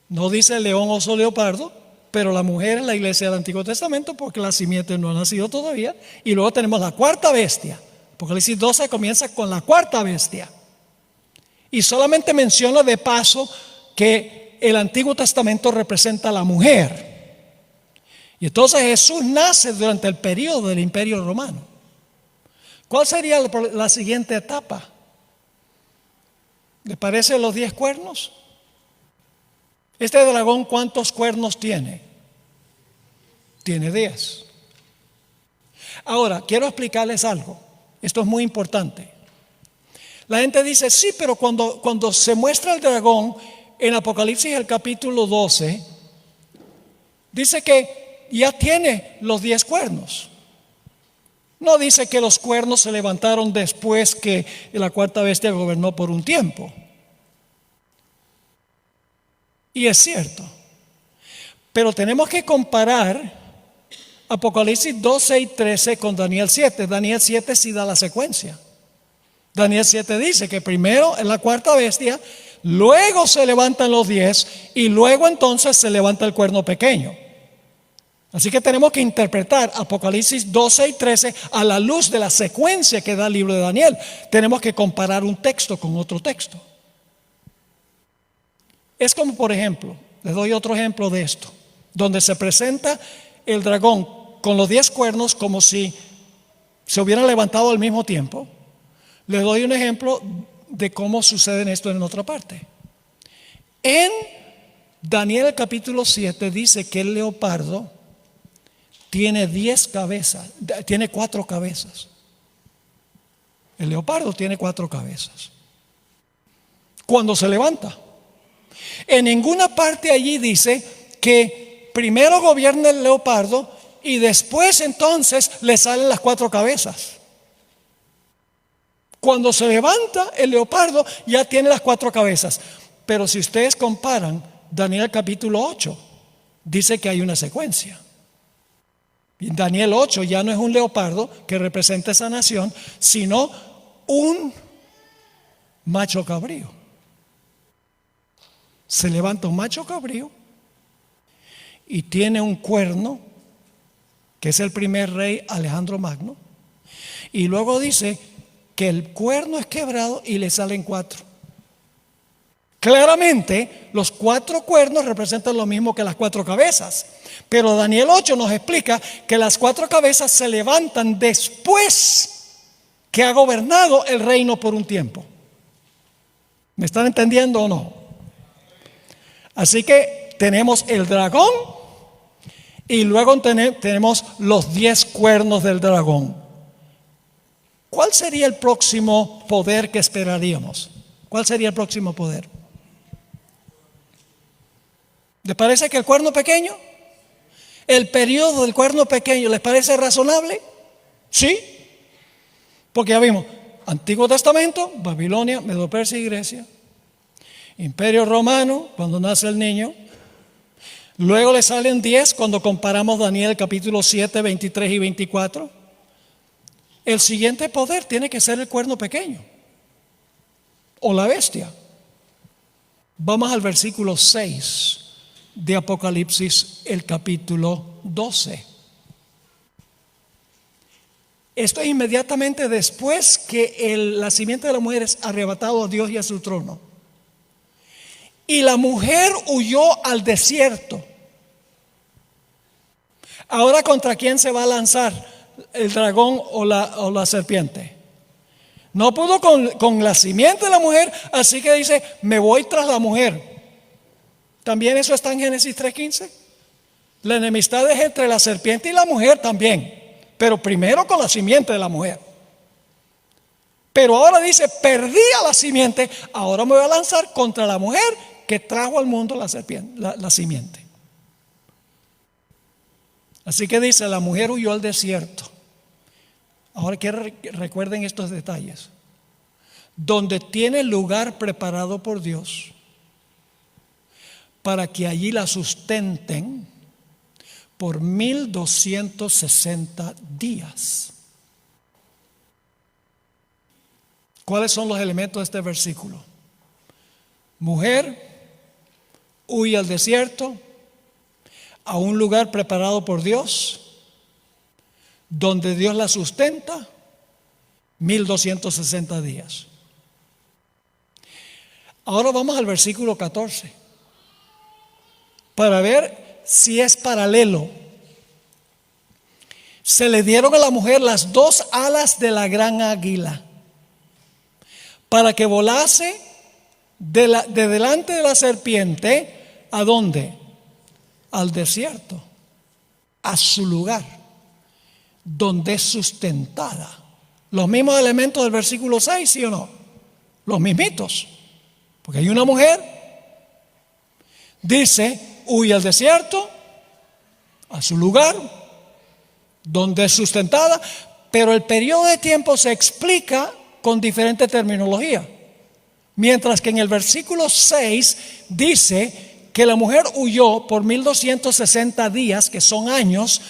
No dice león, oso, leopardo, pero la mujer en la iglesia del Antiguo Testamento, porque la simiente no ha nacido todavía. Y luego tenemos la cuarta bestia. Apocalipsis 12 comienza con la cuarta bestia. Y solamente menciona de paso que el Antiguo Testamento representa a la mujer. Y entonces Jesús nace durante el periodo del Imperio Romano. ¿Cuál sería la siguiente etapa? ¿Le parece los 10 cuernos? Este dragón, ¿cuántos cuernos tiene? Tiene 10. Ahora, quiero explicarles algo. Esto es muy importante. La gente dice, sí, pero cuando se muestra el dragón en Apocalipsis, el capítulo 12, dice que ya tiene los 10 cuernos. No dice que los cuernos se levantaron después que la cuarta bestia gobernó por un tiempo. Y es cierto. Pero tenemos que comparar Apocalipsis 12 y 13 con Daniel 7. Daniel 7 sí da la secuencia. Daniel 7 dice que primero es la cuarta bestia, luego se levantan los 10 y luego entonces se levanta el cuerno pequeño. Así que tenemos que interpretar Apocalipsis 12 y 13 a la luz de la secuencia que da el libro de Daniel. Tenemos que comparar un texto con otro texto. Es como, por ejemplo, les doy otro ejemplo de esto, donde se presenta el dragón con los 10 cuernos como si se hubieran levantado al mismo tiempo. Les doy un ejemplo de cómo sucede esto en otra parte. En Daniel capítulo 7 dice que el leopardo tiene 10 cabezas, tiene 4 cabezas. El leopardo tiene 4 cabezas. Cuando se levanta. En ninguna parte allí dice que primero gobierna el leopardo y después entonces le salen las 4 cabezas. Cuando se levanta el leopardo ya tiene las 4 cabezas. Pero si ustedes comparan Daniel capítulo 8, dice que hay una secuencia. En Daniel 8 ya no es un leopardo que representa esa nación, sino un macho cabrío. Se levanta un macho cabrío y tiene un cuerno, que es el primer rey Alejandro Magno, y luego dice que el cuerno es quebrado y le salen 4. Claramente los 4 cuernos representan lo mismo que las 4 cabezas, pero Daniel 8 nos explica que las 4 cabezas se levantan después que ha gobernado el reino por un tiempo. ¿Me están entendiendo o no? Así que tenemos el dragón y luego tenemos los 10 cuernos del dragón. ¿Cuál sería el próximo poder que esperaríamos? ¿Cuál sería el próximo poder? ¿Les parece que el cuerno pequeño? ¿El periodo del cuerno pequeño les parece razonable? Sí. Porque ya vimos, Antiguo Testamento, Babilonia, Medo-Persia y Grecia. Imperio Romano, cuando nace el niño. Luego le salen 10 cuando comparamos Daniel capítulo 7, 23 y 24. El siguiente poder tiene que ser el cuerno pequeño o la bestia. Vamos al versículo 6 de Apocalipsis, el capítulo 12. Esto es inmediatamente después que la simiente de la mujer es arrebatado a Dios y a su trono. Y la mujer huyó al desierto. Ahora, ¿contra quién se va a lanzar el dragón o la serpiente? No pudo con la simiente de la mujer, así que dice, me voy tras la mujer. También eso está en Génesis 3:15. La enemistad es entre la serpiente y la mujer también, pero primero con la simiente de la mujer. Pero ahora dice, perdí a la simiente, ahora me voy a lanzar contra la mujer que trajo al mundo la serpiente, la simiente. Así que dice, la mujer huyó al desierto. Ahora quiero que recuerden estos detalles. Donde tiene lugar preparado por Dios para que allí la sustenten por 1260 días. ¿Cuáles son los elementos de este versículo? Mujer huye al desierto, a un lugar preparado por Dios, donde Dios la sustenta 1260 días. Ahora vamos al versículo 14. para ver si es paralelo. Se le dieron a la mujer las dos alas de la gran águila para que volase de delante de la serpiente. ¿A dónde? Al desierto, a su lugar, donde es sustentada. Los mismos elementos del versículo 6, ¿sí o no? Los mismitos. Porque hay una mujer, dice, huye al desierto, a su lugar, donde es sustentada, pero el periodo de tiempo se explica con diferente terminología. Mientras que en el versículo 6 dice que la mujer huyó por 1260 días, que son años.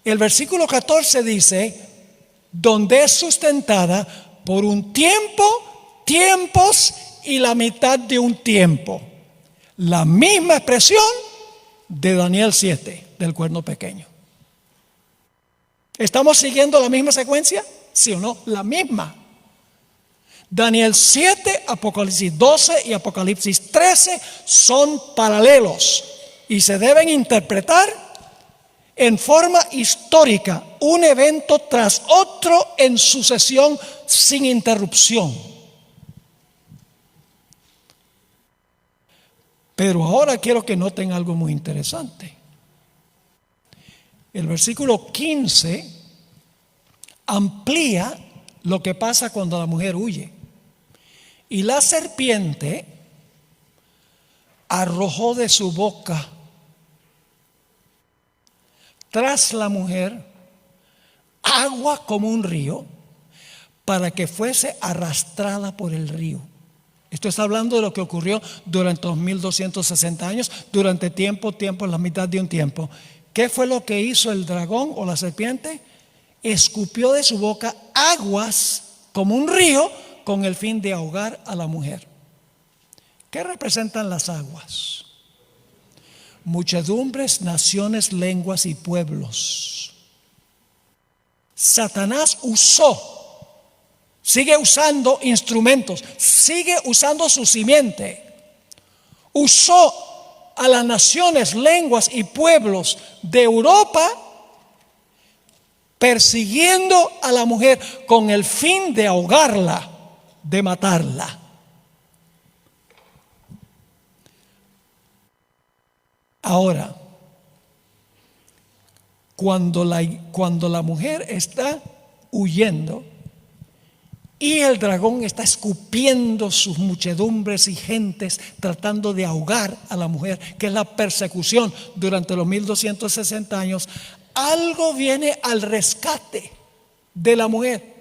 El versículo 14 dice, donde es sustentada por un tiempo, tiempos y la mitad de un tiempo. La misma expresión de Daniel 7, del cuerno pequeño. ¿Estamos siguiendo la misma secuencia? ¿Sí o no? La misma. Daniel 7, Apocalipsis 12 y Apocalipsis 13 son paralelos y se deben interpretar en forma histórica, un evento tras otro en sucesión sin interrupción. Pero ahora quiero que noten algo muy interesante. El versículo 15 amplía lo que pasa cuando la mujer huye. Y la serpiente arrojó de su boca tras la mujer agua como un río para que fuese arrastrada por el río. Esto está hablando de lo que ocurrió durante los 1260 años, durante tiempo, la mitad de un tiempo. ¿Qué fue lo que hizo el dragón o la serpiente? Escupió de su boca aguas como un río con el fin de ahogar a la mujer. ¿Qué representan las aguas? Muchedumbres, naciones, lenguas y pueblos. Satanás sigue usando instrumentos, sigue usando su simiente. Usó a las naciones, lenguas y pueblos de Europa persiguiendo a la mujer con el fin de ahogarla, de matarla. Ahora, cuando la mujer está huyendo y el dragón está escupiendo sus muchedumbres y gentes tratando de ahogar a la mujer, que es la persecución durante los 1260 años, algo viene al rescate de la mujer.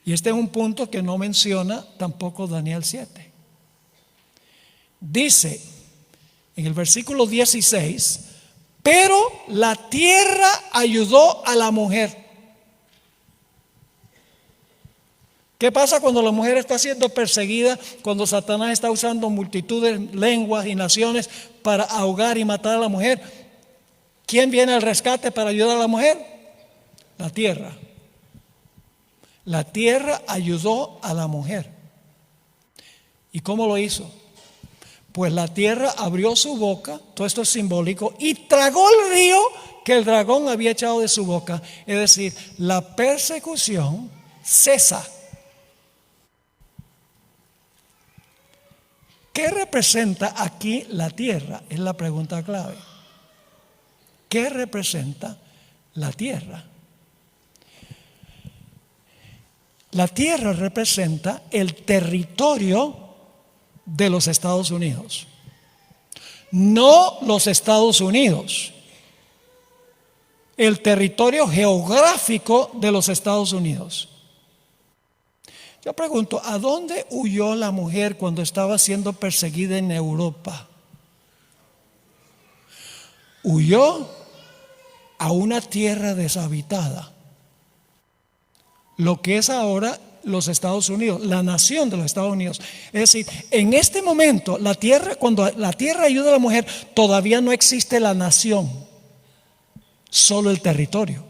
Y este es un punto que no menciona tampoco Daniel 7. Dice en el versículo 16, pero la tierra ayudó a la mujer. ¿Qué pasa cuando la mujer está siendo perseguida? Cuando Satanás está usando multitudes, lenguas y naciones para ahogar y matar a la mujer. ¿Quién viene al rescate para ayudar a la mujer? La tierra. La tierra ayudó a la mujer. ¿Y cómo lo hizo? Pues la tierra abrió su boca, todo esto es simbólico, y tragó el río que el dragón había echado de su boca. Es decir, la persecución cesa. ¿Qué representa aquí la tierra? Es la pregunta clave. ¿Qué representa la tierra? La tierra representa el territorio de los Estados Unidos, no los Estados Unidos, el territorio geográfico de los Estados Unidos. Yo pregunto, ¿a dónde huyó la mujer cuando estaba siendo perseguida en Europa? Huyó a una tierra deshabitada, lo que es ahora los Estados Unidos, la nación de los Estados Unidos. Es decir, en este momento, la tierra, cuando la tierra ayuda a la mujer, todavía no existe la nación, solo el territorio.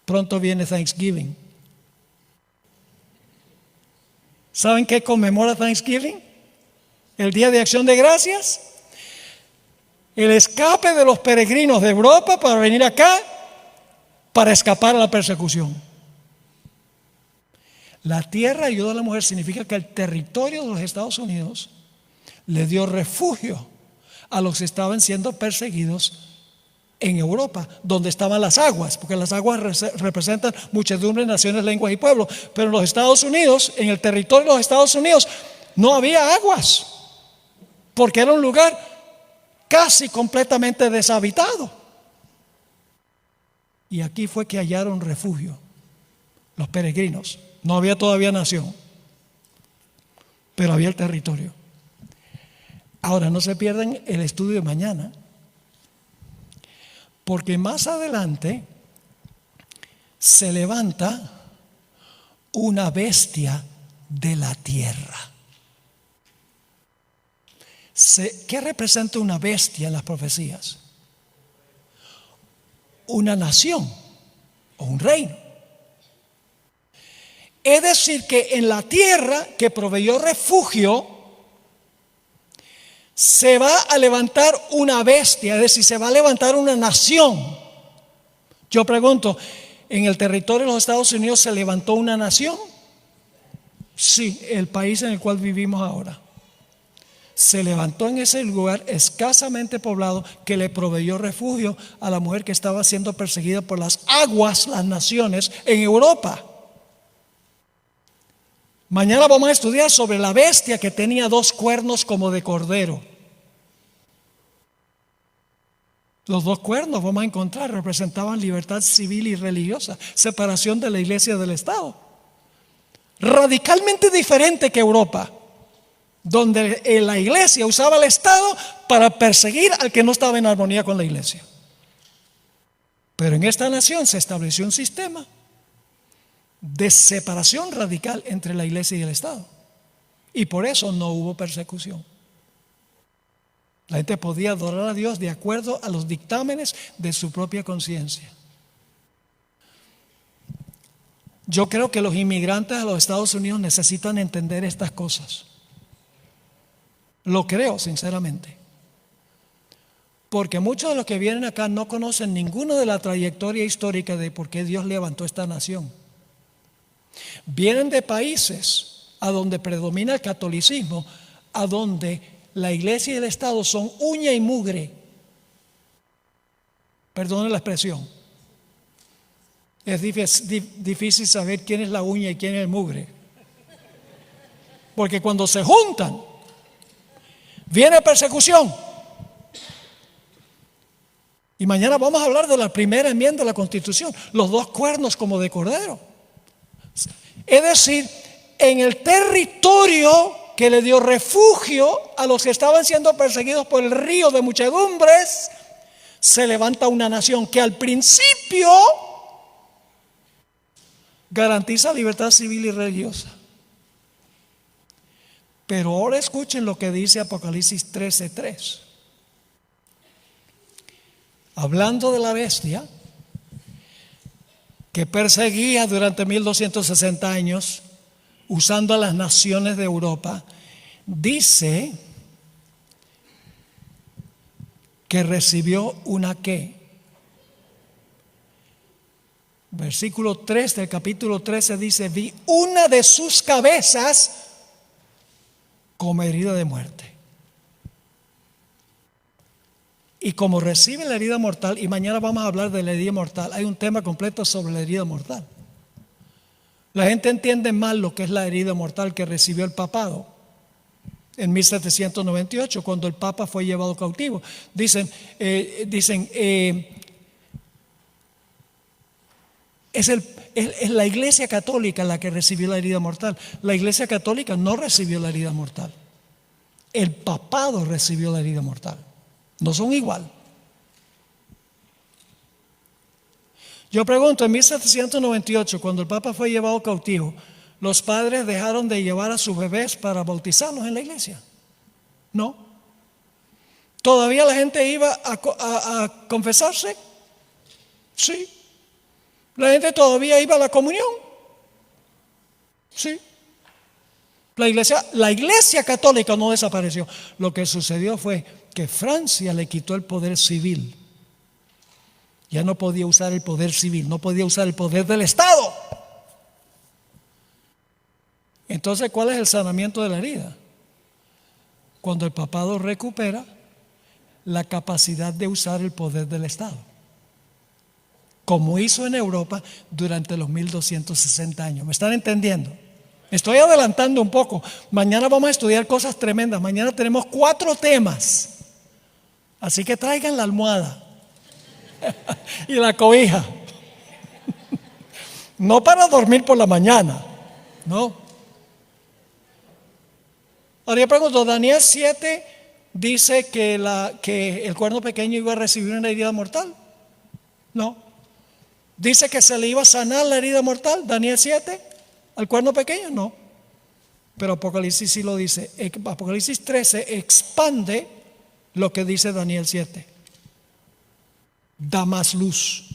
Pronto viene Thanksgiving. ¿Saben qué conmemora Thanksgiving? el Día de Acción de Gracias, el escape de los peregrinos de Europa para venir acá para escapar a la persecución. La tierra ayuda a la mujer significa que el territorio de los Estados Unidos le dio refugio a los que estaban siendo perseguidos en Europa, donde estaban las aguas, porque las aguas representan muchedumbres, naciones, lenguas y pueblos. Pero en los Estados Unidos, en el territorio de los Estados Unidos, no había aguas, porque era un lugar casi completamente deshabitado. Y aquí fue que hallaron refugio los peregrinos. No había todavía nación, pero había el territorio. Ahora, no se pierdan el estudio de mañana, porque más adelante se levanta una bestia de la tierra. ¿Qué representa una bestia en las profecías? Una nación o un reino. Es decir, que en la tierra que proveyó refugio se va a levantar una bestia, es decir, se va a levantar una nación. Yo pregunto, ¿en el territorio de los Estados Unidos se levantó una nación? Sí, el país en el cual vivimos ahora. Se levantó en ese lugar escasamente poblado que le proveyó refugio a la mujer que estaba siendo perseguida por las aguas, las naciones en Europa. Mañana vamos a estudiar sobre la bestia que tenía 2 cuernos como de cordero. Los 2 cuernos, vamos a encontrar, representaban libertad civil y religiosa, separación de la iglesia del Estado. Radicalmente diferente que Europa, donde la iglesia usaba el Estado para perseguir al que no estaba en armonía con la iglesia. Pero en esta nación se estableció un sistema de separación radical entre la iglesia y el Estado. Y por eso no hubo persecución. La gente podía adorar a Dios de acuerdo a los dictámenes de su propia conciencia. Yo creo que los inmigrantes a los Estados Unidos necesitan entender estas cosas. Lo creo sinceramente. Porque muchos de los que vienen acá no conocen ninguna de la trayectoria histórica de por qué Dios levantó esta nación. Vienen de países a donde predomina el catolicismo, a donde la iglesia y el Estado son uña y mugre. Perdone la expresión. Es difícil saber quién es la uña y quién es el mugre. Porque cuando se juntan, viene persecución. Y mañana vamos a hablar de la primera enmienda de la Constitución, los 2 cuernos como de cordero. Es decir, en el territorio que le dio refugio a los que estaban siendo perseguidos por el río de muchedumbres, se levanta una nación que al principio garantiza libertad civil y religiosa. Pero ahora escuchen lo que dice Apocalipsis 13:3. Hablando de la bestia que perseguía durante 1260 años, usando a las naciones de Europa, dice que recibió una ¿qué? Versículo 3 del capítulo 13 dice: vi una de sus cabezas como herida de muerte. Y como recibe la herida mortal, y mañana vamos a hablar de la herida mortal, hay un tema completo sobre la herida mortal. La gente entiende mal lo que es la herida mortal que recibió el papado en 1798, cuando el papa fue llevado cautivo. Dicen es la iglesia católica la que recibió la herida mortal. La iglesia católica no recibió la herida mortal. El papado recibió la herida mortal. No son igual. Yo pregunto, en 1798, cuando el Papa fue llevado cautivo, ¿los padres dejaron de llevar a sus bebés para bautizarlos en la iglesia? No. ¿Todavía la gente iba a confesarse? Sí. ¿La gente todavía iba a la comunión? Sí. La iglesia católica no desapareció. Lo que sucedió fue que Francia le quitó el poder civil. Ya no podía usar el poder civil, no podía usar el poder del Estado. Entonces, ¿cuál es el sanamiento de la herida? Cuando el papado recupera la capacidad de usar el poder del Estado, como hizo en Europa durante los 1260 años. ¿Me están entendiendo? Me estoy adelantando un poco. Mañana vamos a estudiar cosas tremendas. Mañana tenemos 4 temas. Así que traigan la almohada y la cobija. No para dormir por la mañana, no. Ahora yo pregunto, Daniel 7 dice que el cuerno pequeño iba a recibir una herida mortal. No. Dice que se le iba a sanar la herida mortal, Daniel 7, al cuerno pequeño, no. Pero Apocalipsis sí lo dice. Apocalipsis 13 expande lo que dice Daniel 7. Da más luz,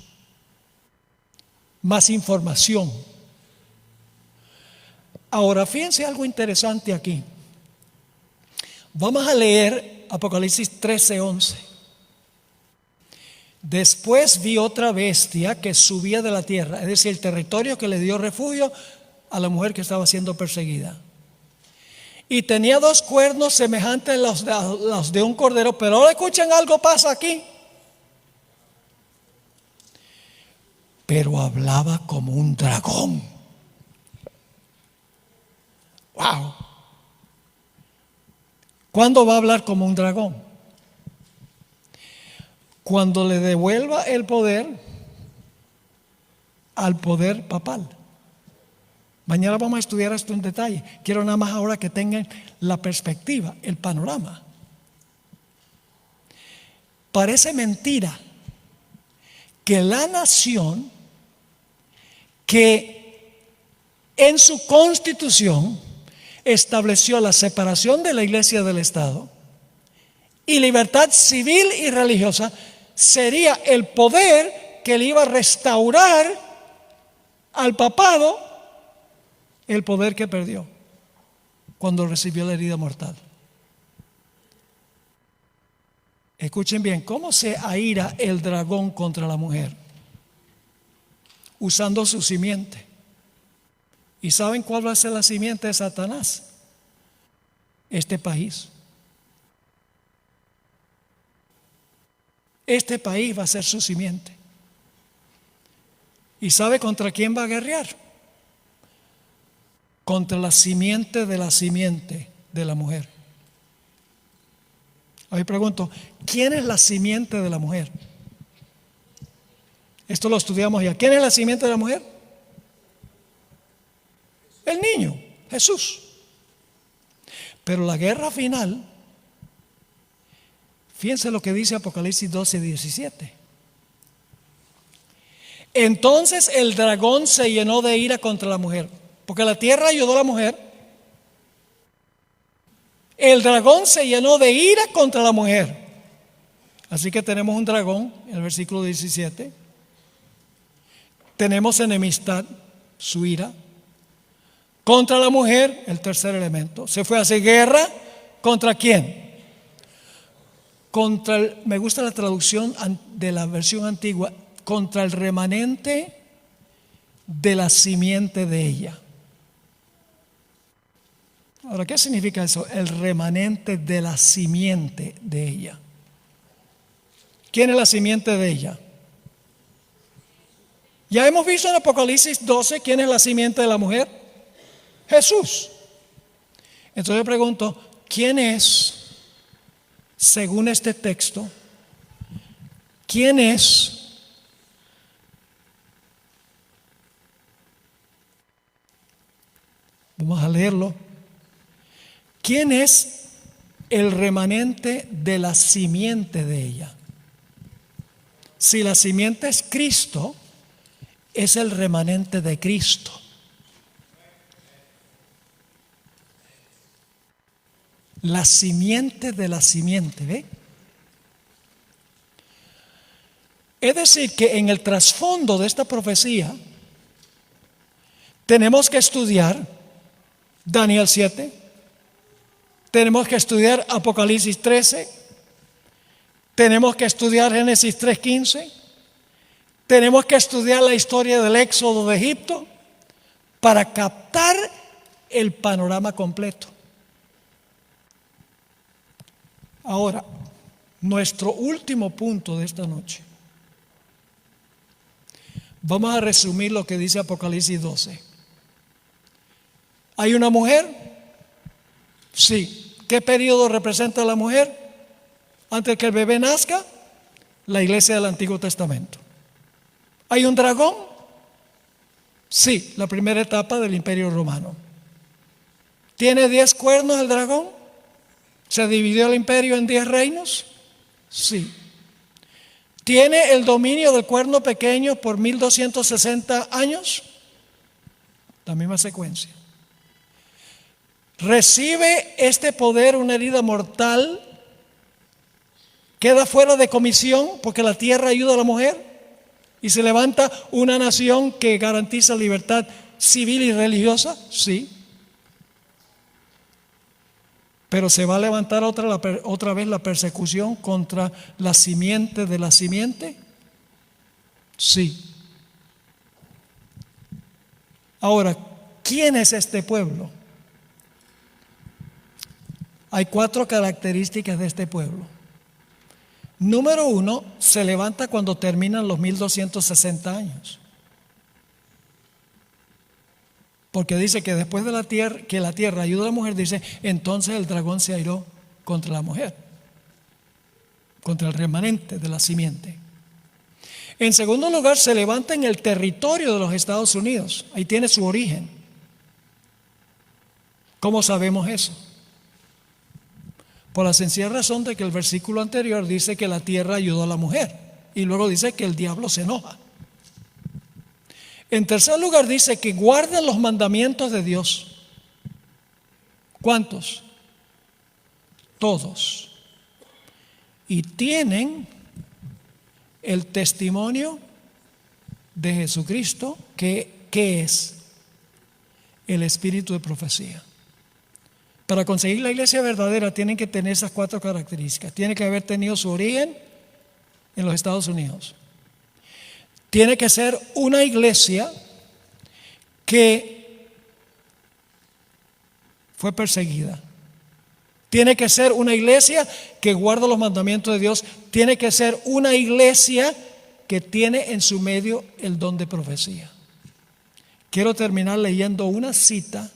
más información. Ahora, fíjense algo interesante aquí. Vamos a leer Apocalipsis 13:11. Después vi otra bestia que subía de la tierra, es decir, el territorio que le dio refugio a la mujer que estaba siendo perseguida. Y tenía 2 cuernos semejantes a los de un cordero, pero ahora escuchen algo pasa aquí. Pero hablaba como un dragón. ¡Wow! ¿Cuándo va a hablar como un dragón? Cuando le devuelva el poder al poder papal. Mañana vamos a estudiar esto en detalle. Quiero nada más ahora que tengan la perspectiva, el panorama. Parece mentira que la nación que en su constitución estableció la separación de la iglesia del Estado y libertad civil y religiosa sería el poder que le iba a restaurar al papado el poder que perdió cuando recibió la herida mortal. Escuchen bien, ¿cómo se aira el dragón contra la mujer? Usando su simiente. ¿Y saben cuál va a ser la simiente de Satanás? Este país. Este país va a ser su simiente. ¿Y sabe contra quién va a guerrear? Contra la simiente de la mujer. Ahí pregunto, ¿quién es la simiente de la mujer? Esto lo estudiamos ya. ¿Quién es la simiente de la mujer? El niño, Jesús. Pero la guerra final, fíjense lo que dice Apocalipsis 12:17. Entonces el dragón se llenó de ira contra la mujer, porque la tierra ayudó a la mujer. El dragón se llenó de ira contra la mujer. Así que tenemos un dragón, en el versículo 17. Tenemos enemistad, su ira. Contra la mujer, el tercer elemento. Se fue a hacer guerra. ¿Contra quién? Me gusta la traducción de la versión antigua. Contra el remanente de la simiente de ella. Ahora, ¿qué significa eso? El remanente de la simiente de ella. ¿Quién es la simiente de ella? Ya hemos visto en Apocalipsis 12 quién es la simiente de la mujer. Jesús. Entonces yo pregunto, ¿quién es, según este texto, quién es vamos a leerlo? ¿Quién es el remanente de la simiente de ella? Si la simiente es Cristo, es el remanente de Cristo. La simiente de la simiente, ¿ve? Es decir, que en el trasfondo de esta profecía tenemos que estudiar Daniel 7. Tenemos que estudiar Apocalipsis 13. Tenemos que estudiar Génesis 3:15. Tenemos que estudiar la historia del éxodo de Egipto para captar el panorama completo. Ahora, nuestro último punto de esta noche. Vamos a resumir lo que dice Apocalipsis 12. ¿Hay una mujer? Sí. ¿Qué periodo representa la mujer? Antes que el bebé nazca, la iglesia del Antiguo Testamento. ¿Hay un dragón? Sí, la primera etapa del Imperio Romano. ¿Tiene 10 cuernos el dragón? ¿Se dividió el imperio en 10 reinos? Sí. ¿Tiene el dominio del cuerno pequeño por 1260 años? La misma secuencia. ¿Recibe este poder una herida mortal? ¿Queda fuera de comisión porque la tierra ayuda a la mujer? ¿Y se levanta una nación que garantiza libertad civil y religiosa? Sí. Pero ¿se va a levantar otra vez la persecución contra la simiente de la simiente? Sí. Ahora, ¿quién es este pueblo? Hay 4 características de este pueblo. Número 1, se levanta cuando terminan los 1260 años. Porque dice que después de que la tierra ayuda a la mujer, dice, entonces el dragón se airó contra la mujer, contra el remanente de la simiente. En segundo lugar, se levanta en el territorio de los Estados Unidos. Ahí tiene su origen. ¿Cómo sabemos eso? Por la sencilla razón de que el versículo anterior dice que la tierra ayudó a la mujer y luego dice que el diablo se enoja. En tercer lugar dice que guardan los mandamientos de Dios. ¿Cuántos? Todos. Y tienen el testimonio de Jesucristo, que es el espíritu de profecía. Para conseguir la iglesia verdadera tienen que tener esas 4 características. Tiene que haber tenido su origen en los Estados Unidos. Tiene que ser una iglesia que fue perseguida. Tiene que ser una iglesia que guarda los mandamientos de Dios. Tiene que ser una iglesia que tiene en su medio el don de profecía. Quiero terminar leyendo una cita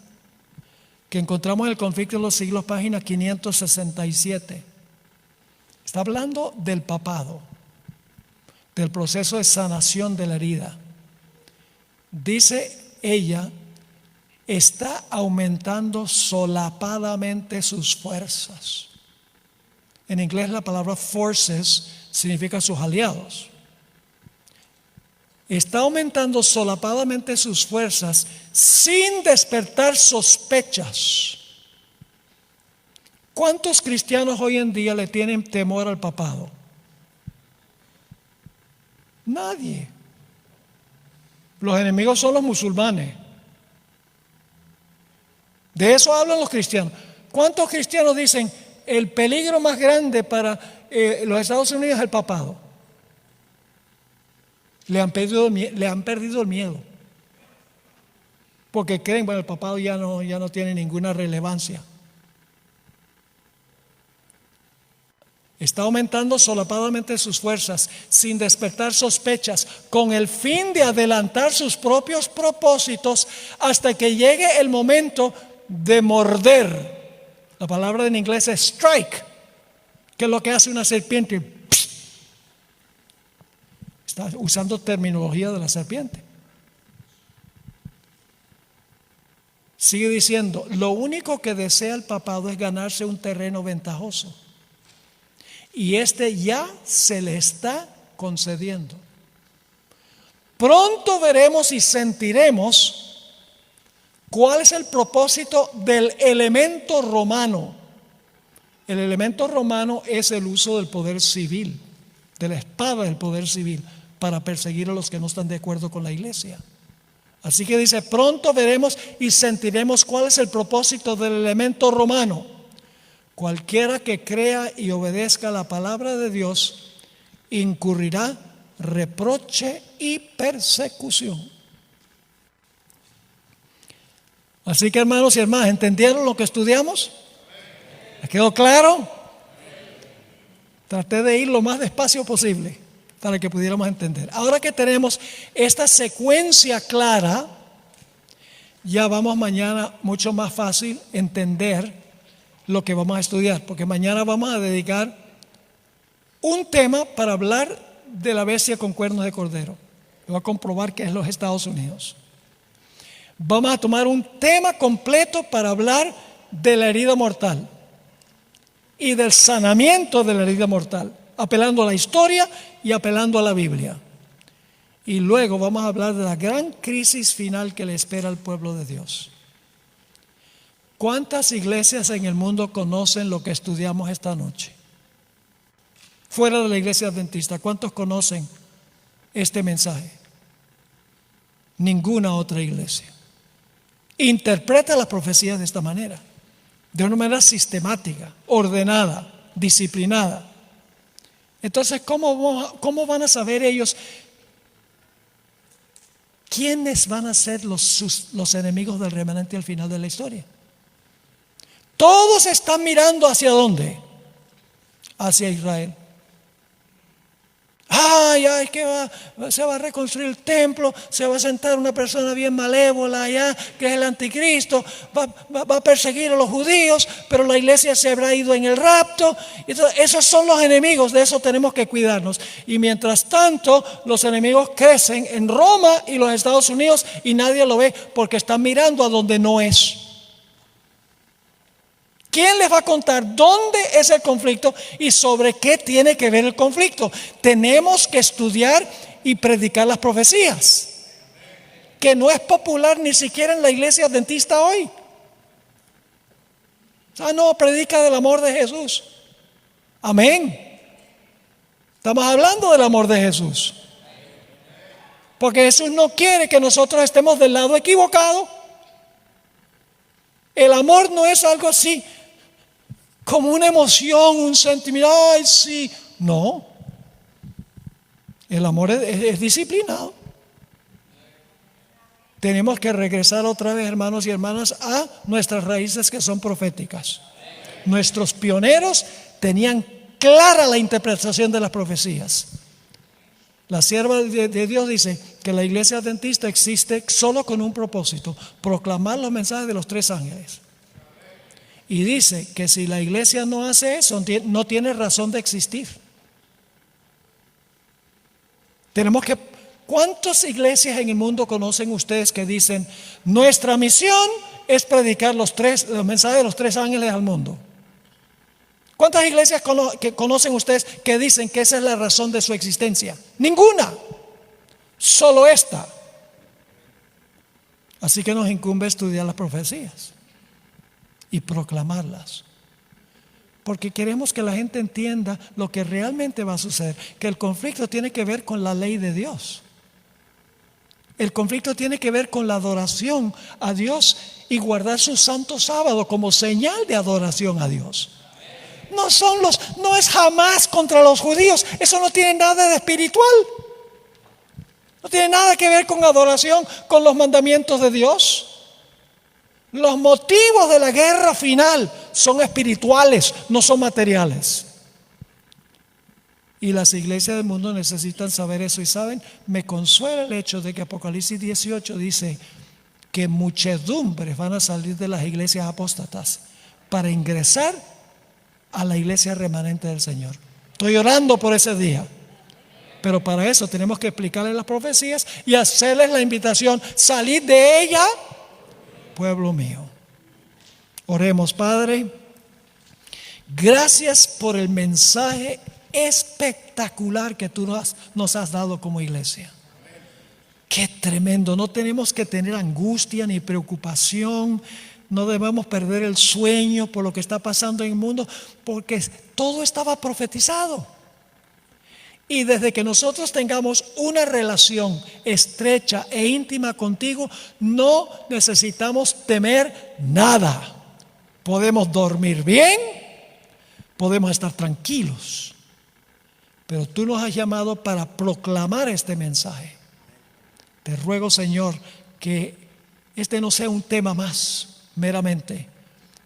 que encontramos en el Conflicto de los Siglos, página 567. Está hablando del papado, del proceso de sanación de la herida. Dice ella, está aumentando solapadamente sus fuerzas. En inglés la palabra forces significa sus aliados. Está aumentando solapadamente sus fuerzas sin despertar sospechas. ¿Cuántos cristianos hoy en día le tienen temor al papado? Nadie. Los enemigos son los musulmanes. De eso hablan los cristianos. ¿Cuántos cristianos dicen el peligro más grande para los Estados Unidos es el papado? Le han perdido el miedo. Porque creen, bueno, el papado ya no tiene ninguna relevancia. Está aumentando solapadamente sus fuerzas, sin despertar sospechas, con el fin de adelantar sus propios propósitos hasta que llegue el momento de morder. La palabra en inglés es strike, que es lo que hace una serpiente. Está usando terminología de la serpiente. Sigue diciendo, lo único que desea el papado es ganarse un terreno ventajoso. Y este ya se le está concediendo. Pronto veremos y sentiremos cuál es el propósito del elemento romano. El elemento romano es el uso del poder civil, de la espada del poder civil, para perseguir a los que no están de acuerdo con la iglesia. Así que dice, pronto veremos y sentiremos cuál es el propósito del elemento romano. Cualquiera que crea y obedezca la palabra de Dios incurrirá reproche y persecución. Así que, hermanos y hermanas, ¿entendieron lo que estudiamos? ¿Les quedó claro? Traté de ir lo más despacio posible para que pudiéramos entender. Ahora que tenemos esta secuencia clara, ya vamos mañana mucho más fácil entender lo que vamos a estudiar, porque mañana vamos a dedicar un tema para hablar de la bestia con cuernos de cordero. Voy a comprobar que es los Estados Unidos. Vamos a tomar un tema completo para hablar de la herida mortal y del sanamiento de la herida mortal, apelando a la historia y apelando a la Biblia. Y luego vamos a hablar de la gran crisis final que le espera al pueblo de Dios. ¿Cuántas iglesias en el mundo conocen lo que estudiamos esta noche? Fuera de la iglesia adventista, ¿cuántos conocen este mensaje? Ninguna otra iglesia interpreta las profecías de esta manera, de una manera sistemática, ordenada, disciplinada. Entonces, ¿cómo van a saber ellos quiénes van a ser los enemigos del remanente al final de la historia? Todos están mirando ¿hacia dónde? Hacia Israel. Ay, que se va a reconstruir el templo, se va a sentar una persona bien malévola allá, que es el anticristo, va a perseguir a los judíos, pero la iglesia se habrá ido en el rapto. Entonces, esos son los enemigos, de eso tenemos que cuidarnos. Y mientras tanto, los enemigos crecen en Roma y los Estados Unidos y nadie lo ve porque están mirando a donde no es. ¿Quién les va a contar dónde es el conflicto y sobre qué tiene que ver el conflicto? Tenemos que estudiar y predicar las profecías, que no es popular ni siquiera en la iglesia adventista hoy. No, predica del amor de Jesús. Amén. Estamos hablando del amor de Jesús, porque Jesús no quiere que nosotros estemos del lado equivocado. El amor no es algo así como una emoción, un sentimiento. Ay, sí. No. El amor es disciplinado. Tenemos que regresar otra vez, hermanos y hermanas, a nuestras raíces que son proféticas. Nuestros pioneros tenían clara la interpretación de las profecías. La sierva de Dios dice que la iglesia adventista existe solo con un propósito: proclamar los mensajes de los 3 ángeles. Y dice que si la iglesia no hace eso, no tiene razón de existir. ¿Cuántas iglesias en el mundo conocen ustedes que dicen, nuestra misión es predicar los mensajes de los 3 ángeles al mundo? ¿Cuántas iglesias que conocen ustedes que dicen que esa es la razón de su existencia? Ninguna, solo esta. Así que nos incumbe estudiar las profecías y proclamarlas, porque queremos que la gente entienda lo que realmente va a suceder, que el conflicto tiene que ver con la ley de Dios. El conflicto tiene que ver con la adoración a Dios y guardar su santo sábado como señal de adoración a Dios. No es jamás contra los judíos. Eso no tiene nada de espiritual. No tiene nada que ver con adoración, con los mandamientos de Dios. Los motivos de la guerra final son espirituales, no son materiales. Y las iglesias del mundo necesitan saber eso. Y saben, me consuela el hecho de que Apocalipsis 18 dice que muchedumbres van a salir de las iglesias apóstatas para ingresar a la iglesia remanente del Señor. Estoy orando por ese día. Pero para eso tenemos que explicarles las profecías y hacerles la invitación: salid de ella, pueblo mío. Oremos. Padre, gracias por el mensaje espectacular que tú nos has dado como iglesia. Qué tremendo. No tenemos que tener angustia ni preocupación. No debemos perder el sueño por lo que está pasando en el mundo, porque todo estaba profetizado. Y desde que nosotros tengamos una relación estrecha e íntima contigo, no necesitamos temer nada. Podemos dormir bien, podemos estar tranquilos. Pero tú nos has llamado para proclamar este mensaje. Te ruego, Señor, que este no sea un tema más meramente,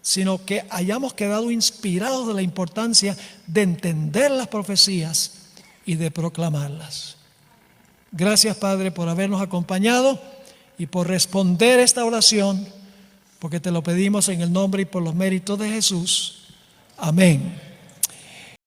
sino que hayamos quedado inspirados de la importancia de entender las profecías y de proclamarlas. Gracias, Padre, por habernos acompañado y por responder esta oración, porque te lo pedimos en el nombre y por los méritos de Jesús. Amén.